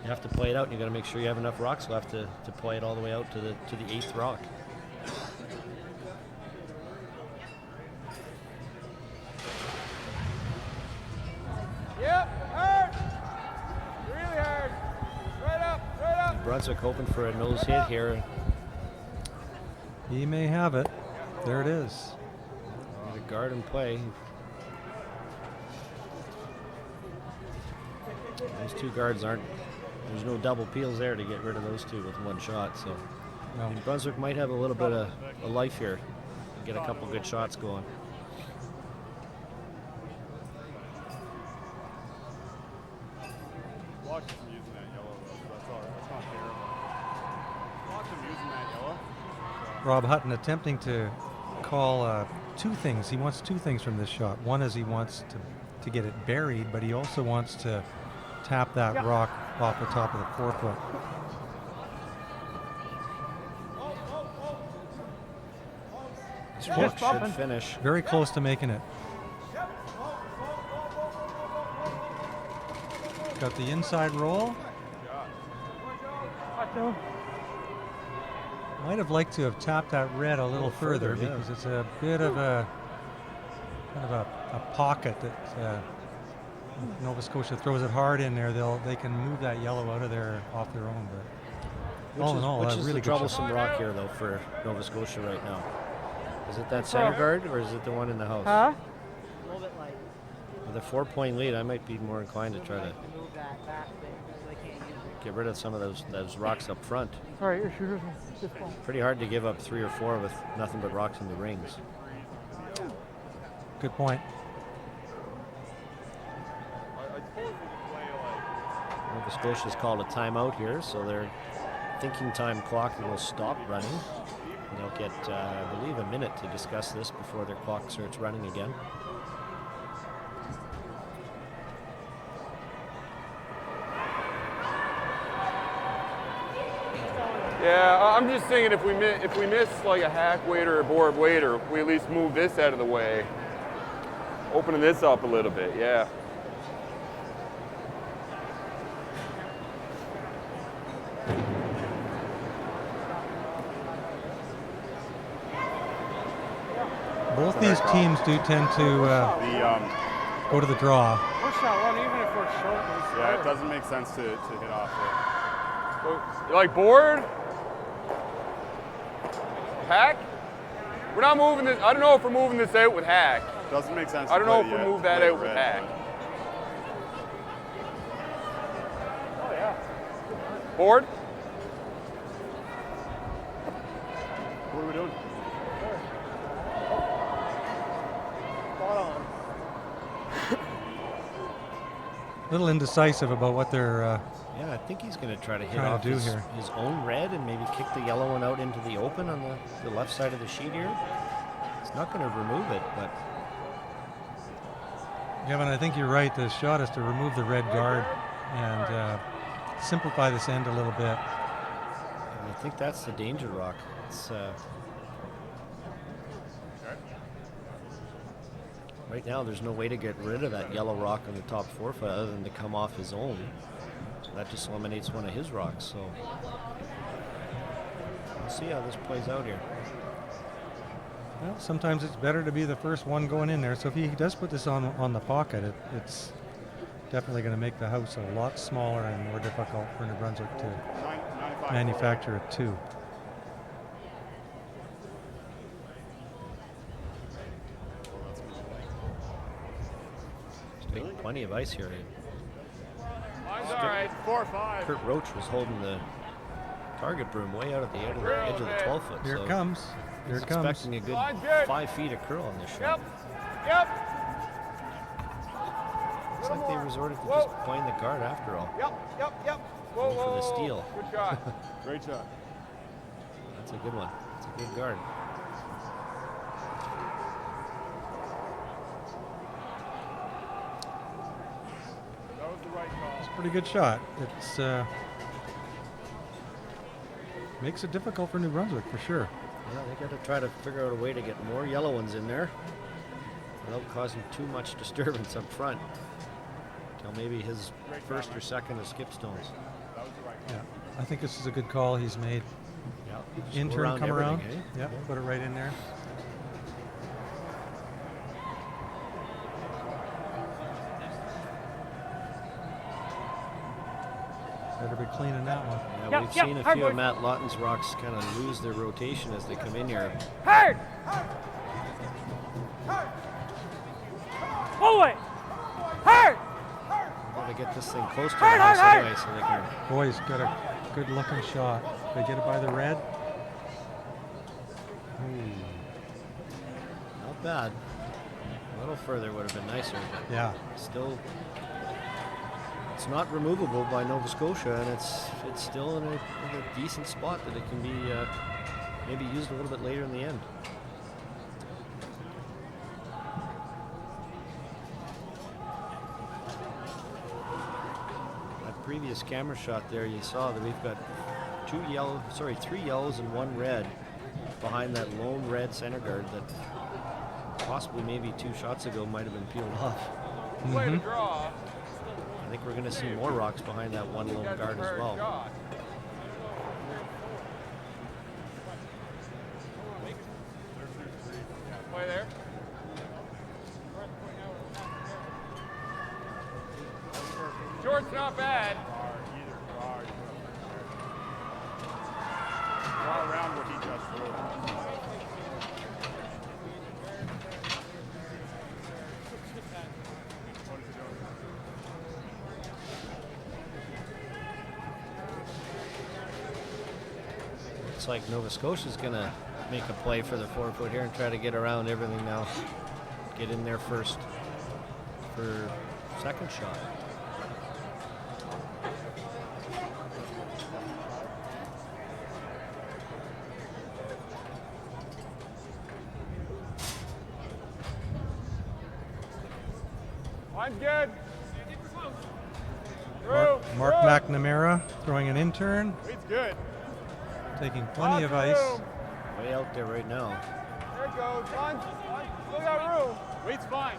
Speaker 4: you have to play it out, and you got to make sure you have enough rocks left to play it all the way out to the 8th rock.
Speaker 1: Yep, hard. Really hard. Right up.
Speaker 4: Brunswick hoping for a nose hit here.
Speaker 2: He may have it. There it is.
Speaker 4: The guard and play. Those 2 guards there's no double peels there to get rid of those 2 with one shot. So
Speaker 2: No.
Speaker 4: Brunswick might have a little bit of a life here. Get a couple good shots going.
Speaker 1: Watch them using that yellow though. That's all right. That's not terrible. Watch them using that yellow.
Speaker 2: Rob Hutton attempting to call 2 things. He wants 2 things from this shot. One is he wants to get it buried, but he also wants to tap that rock off the top of the 4-foot.
Speaker 4: This rock should finish.
Speaker 2: Very close to making it. Got the inside roll. Might have liked to have tapped that red a little further,
Speaker 4: yeah.
Speaker 2: because it's a bit of a kind of a pocket that Nova Scotia throws it hard in there. They can move that yellow out of there off their own. But all in all,
Speaker 4: which
Speaker 2: a
Speaker 4: is
Speaker 2: really
Speaker 4: the
Speaker 2: good shot.
Speaker 4: troublesome rock here though for Nova Scotia right now? Is it that center guard or is it the one in the house?
Speaker 3: Huh?
Speaker 5: A little bit light.
Speaker 4: With a 4-point lead, I might be more inclined to try to
Speaker 5: Move that back thing so they can't use it.
Speaker 4: get rid of some of those rocks up front.
Speaker 3: Sorry, your shooter's this ball.
Speaker 4: Pretty hard to give up 3 or 4 with nothing but rocks in the rings.
Speaker 2: Good point.
Speaker 1: I suppose we could play like.
Speaker 4: Nova Scotia's called a timeout here, so their thinking time clock will stop running. And they'll get, I believe, a minute to discuss this before their clock starts running again.
Speaker 1: Yeah, I'm just thinking if we miss like a hack weight or a board weight, or if we at least move this out of the way, opening this up a little bit, yeah.
Speaker 2: Both these teams do tend to go to the draw.
Speaker 3: We're shot one, even if we're short.
Speaker 1: Yeah, it doesn't make sense to hit off there. So, you like board? Hack? We're not moving this. I don't know if we're moving this out with hack.
Speaker 10: Doesn't make sense.
Speaker 1: I don't know if we move that out with hack. Oh yeah. Board?
Speaker 10: What are we doing?
Speaker 2: A little indecisive about what they're
Speaker 4: Yeah, I think he's going to try to hit
Speaker 2: trying
Speaker 4: off
Speaker 2: to do
Speaker 4: his
Speaker 2: here.
Speaker 4: own red and maybe kick the yellow one out into the open on the left side of the sheet here. It's not going to remove it, but
Speaker 2: Kevin, I think you're right. The shot is to remove the red guard and simplify this end a little bit.
Speaker 4: I think that's the danger rock. It's right now there's no way to get rid of that yellow rock on the top 4 foot other than to come off his own. So that just eliminates one of his rocks. So we'll see how this plays out here.
Speaker 2: Well, sometimes it's better to be the first one going in there. So if he does put this on the pocket, it's definitely going to make the house a lot smaller and more difficult for New Brunswick to manufacture it too.
Speaker 4: There's plenty of ice here.
Speaker 1: Mine's all right. 4-5.
Speaker 4: Kurt Roach was holding the target broom way out at the edge of the 12 foot.
Speaker 2: Here
Speaker 4: so
Speaker 2: it comes. Here
Speaker 4: he's
Speaker 2: it comes.
Speaker 4: expecting a good 5 feet of curl on this shot.
Speaker 1: Yep.
Speaker 4: Looks like they resorted to just playing the guard after all.
Speaker 1: Yep.
Speaker 4: Going for the steal.
Speaker 1: Good shot. Great shot.
Speaker 4: That's a good one. That's a good guard.
Speaker 1: That was the right call.
Speaker 2: It's a pretty good shot. It's makes it difficult for New Brunswick for sure.
Speaker 4: Yeah, they got to try to figure out a way to get more yellow ones in there without causing too much disturbance up front. Till maybe his first or second of skip stones.
Speaker 2: Yeah, I think this is a good call he's made.
Speaker 4: Yeah,
Speaker 2: In turn, come around.
Speaker 4: Eh?
Speaker 2: Yeah, put it right in there. Better be cleaning that one.
Speaker 4: Yeah, we've seen a few of Matt Lawton's rocks kind of lose their rotation as they come in here.
Speaker 3: Hard! Pull away! Hard!
Speaker 4: Got to get this thing close to the house anyway so they can...
Speaker 2: Boy's got a good looking shot. They get it by the red.
Speaker 4: Not bad. A little further would have been nicer, but
Speaker 2: yeah,
Speaker 4: still, it's not removable by Nova Scotia, and it's still in a decent spot that it can be maybe used a little bit later in the end. That previous camera shot there, you saw that we've got 3 yellows and 1 red behind that lone red center guard that possibly maybe 2 shots ago might have been peeled off.
Speaker 1: Way to draw.
Speaker 4: I think we're going to see more rocks behind that one lone guard as well.
Speaker 1: Play there. Short's not bad.
Speaker 10: Draw around what he just threw.
Speaker 4: Looks like Nova Scotia's going to make a play for the 4 foot here and try to get around everything now. Get in there first for second shot.
Speaker 1: Mine's good.
Speaker 2: Mark McNamara throwing an in-turn.
Speaker 1: Weight's good.
Speaker 2: Taking plenty of ice.
Speaker 4: Way out there right now.
Speaker 1: There it goes. One. Still got room. Weight's fine.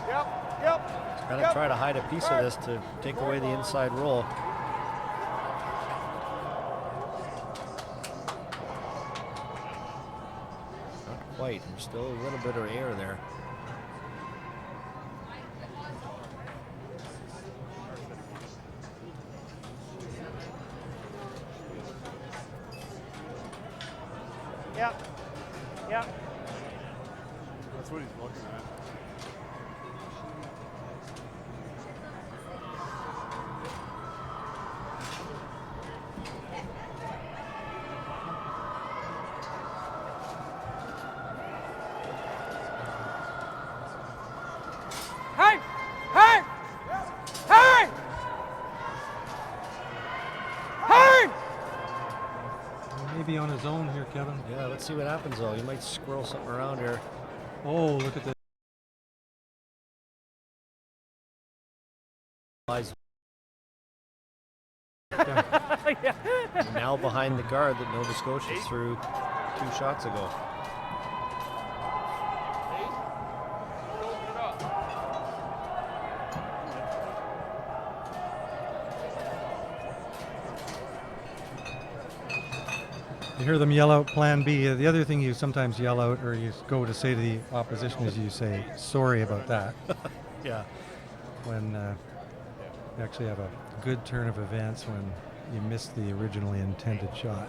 Speaker 1: Yep.
Speaker 4: He's going to try to hide a piece of this to take away the inside roll. Not quite. There's still a little bit of air there.
Speaker 3: Yep.
Speaker 10: That's what he's looking at.
Speaker 3: Hey!
Speaker 2: to be on his own here, Kevin.
Speaker 4: Yeah, let's see what happens though. He might squirrel something around here.
Speaker 2: Oh, look at this.
Speaker 4: Now behind the guard that Nova Scotia threw 2 shots ago.
Speaker 2: You hear them yell out Plan B. The other thing you sometimes yell out, or you go to say to the opposition, is you say, sorry about that.
Speaker 4: Yeah.
Speaker 2: When you actually have a good turn of events when you miss the originally intended shot.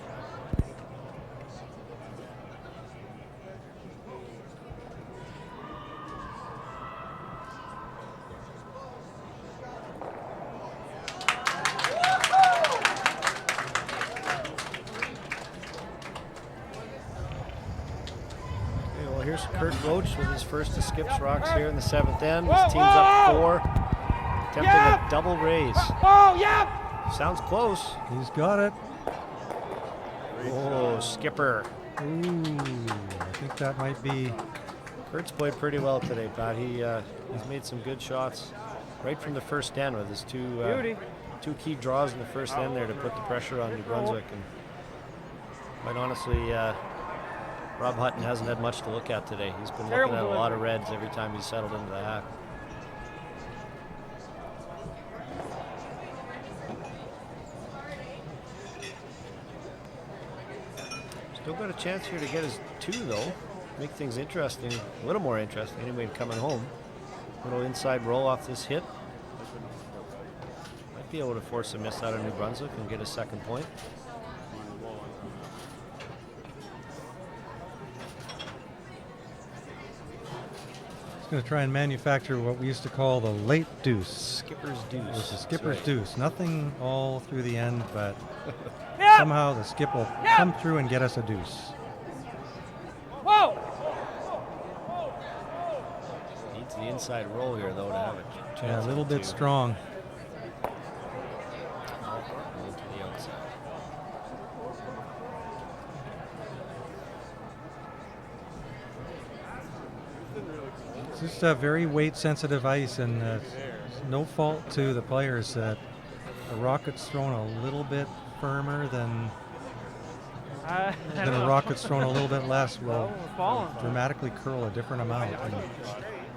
Speaker 4: Here's Kurt Roach with his first to Skips Rocks here in the 7th end. His team's up 4. Attempting a double raise. Sounds close.
Speaker 2: He's got it.
Speaker 4: Oh, Skipper.
Speaker 2: Ooh, I think that might be.
Speaker 4: Kurt's played pretty well today, Pat. He's made some good shots right from the first end with his two key draws in the first end there to put the pressure on New Brunswick. And quite honestly, Rob Hutton hasn't had much to look at today. He's been looking at a lot of reds every time he's settled into the hack. Still got a chance here to get his 2 though. Make things interesting, a little more interesting anyway coming home. Little inside roll off this hit. Might be able to force a miss out of New Brunswick and get a second point.
Speaker 2: Going to try and manufacture what we used to call the late deuce.
Speaker 4: Skipper's deuce.
Speaker 2: It's the skipper's deuce. Nothing all through the end, but
Speaker 3: Yep.
Speaker 2: somehow the skip will come through and get us a deuce.
Speaker 3: Whoa!
Speaker 4: Needs the inside roll here though to have a chance.
Speaker 2: Yeah, a little
Speaker 4: at
Speaker 2: bit
Speaker 4: 2.
Speaker 2: strong.
Speaker 4: Roll to the outside.
Speaker 2: It's just a very weight-sensitive ice, and no fault to the players that the rocket's thrown a little bit firmer than a rocket's thrown a little bit less will dramatically curl a different amount. And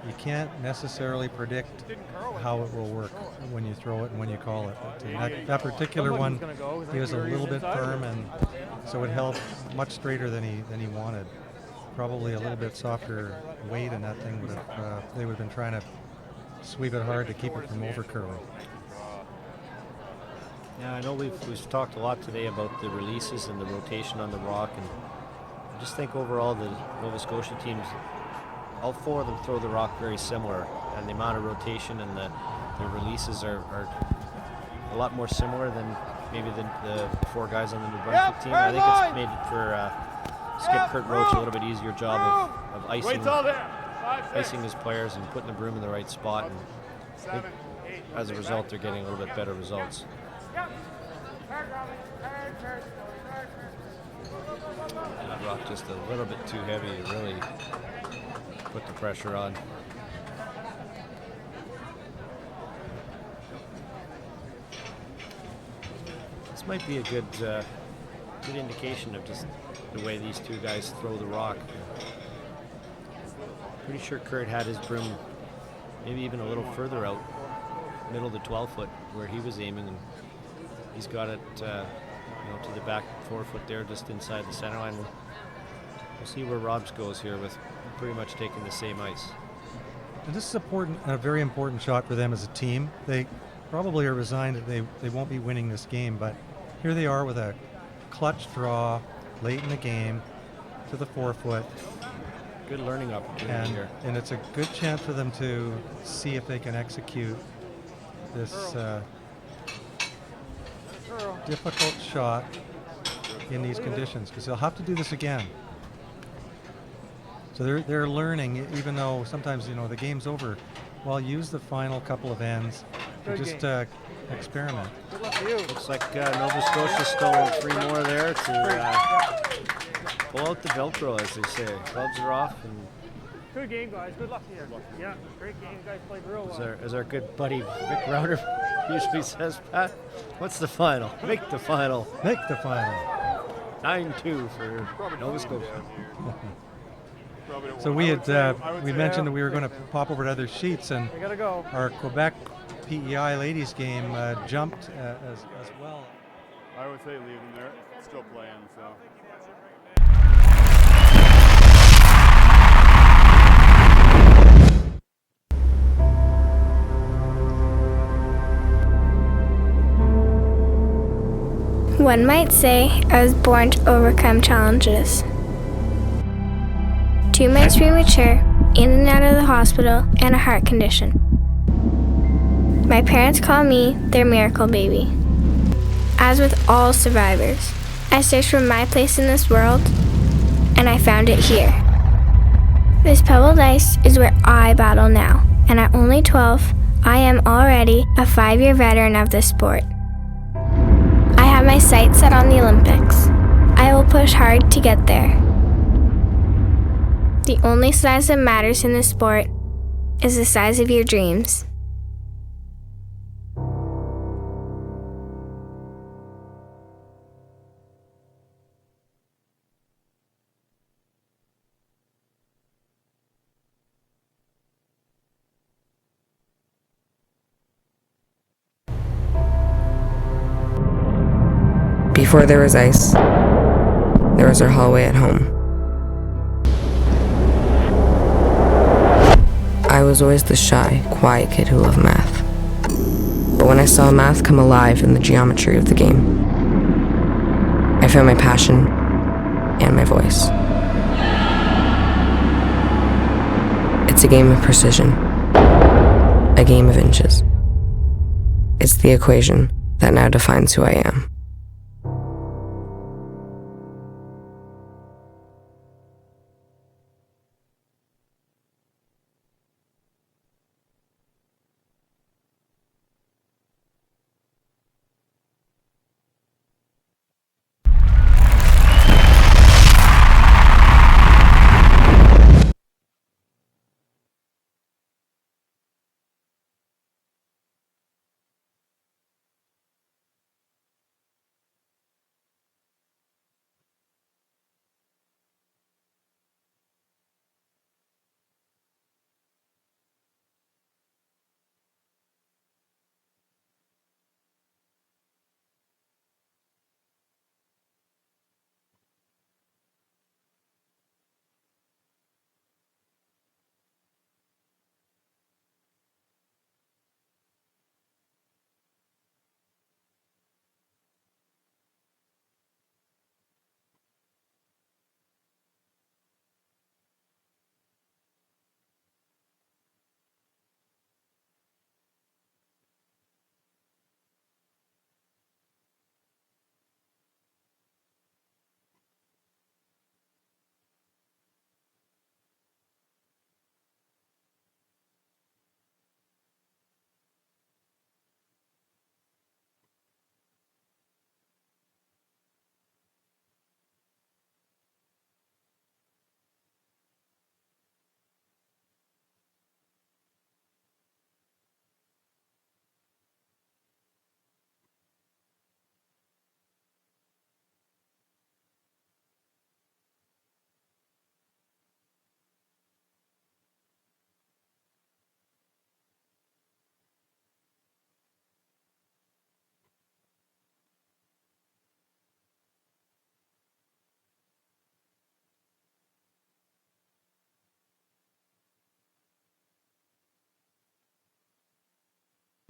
Speaker 2: you can't necessarily predict how it will work when you throw it and when you call it. But that particular one, he was a little bit firm, and so it held much straighter than he wanted. Probably a little bit softer weight, and that thing would have they would have been trying to sweep it hard to keep it from over curling.
Speaker 4: Yeah, I know we've talked a lot today about the releases and the rotation on the rock, and I just think overall the Nova Scotia teams, all 4 of them throw the rock very similar, and the amount of rotation and the releases are a lot more similar than maybe the 4 guys on the New Brunswick team. I think it's made for Skip Kurt Roach a little bit easier job of icing his players and putting the broom in the right spot, and I think as a result they're getting a little bit better results. That rock just a little bit too heavy to really put the pressure on. This might be a good indication of just the way these 2 guys throw the rock. Pretty sure Kurt had his broom maybe even a little further out, middle of the 12-foot where he was aiming, and he's got it to the back 4 foot there, just inside the center line. We'll see where Rob's goes here with pretty much taking the same ice.
Speaker 2: And this is a very important shot for them as a team. They probably are resigned that they won't be winning this game, but here they are with a clutch draw late in the game to the 4 foot.
Speaker 4: Good learning opportunity here.
Speaker 2: And it's a good chance for them to see if they can execute this difficult shot in these conditions, because they'll have to do this again. So they're learning, even though sometimes the game's over. Well, use the final couple of ends to just experiment.
Speaker 4: Looks like Nova Scotia stolen 3 more there to pull out the Velcro, as they say. Gloves are off, and
Speaker 3: Good game, guys. Good luck to you. Yeah, great game. You guys played real well.
Speaker 4: as our good buddy Vic Router usually says, Pat, what's the final? Make the final.
Speaker 2: Make the final.
Speaker 4: 9-2 for Nova Scotia.
Speaker 2: So we had we mentioned that we were going to pop over to other sheets, and
Speaker 3: We gotta go.
Speaker 2: our Quebec PEI ladies game jumped as well.
Speaker 10: I would say leave them there. Still playing, so.
Speaker 6: One might say I was born to overcome challenges. 2 months premature, in and out of the hospital, and a heart condition. My parents call me their miracle baby. As with all survivors, I searched for my place in this world, and I found it here. This pebbled ice is where I battle now, and at only 12, I am already a 5-year veteran of this sport. I have my sights set on the Olympics. I will push hard to get there. The only size that matters in this sport is the size of your dreams.
Speaker 7: Before there was ice, there was our hallway at home. I was always the shy, quiet kid who loved math. But when I saw math come alive in the geometry of the game, I found my passion and my voice. It's a game of precision, a game of inches. It's the equation that now defines who I am.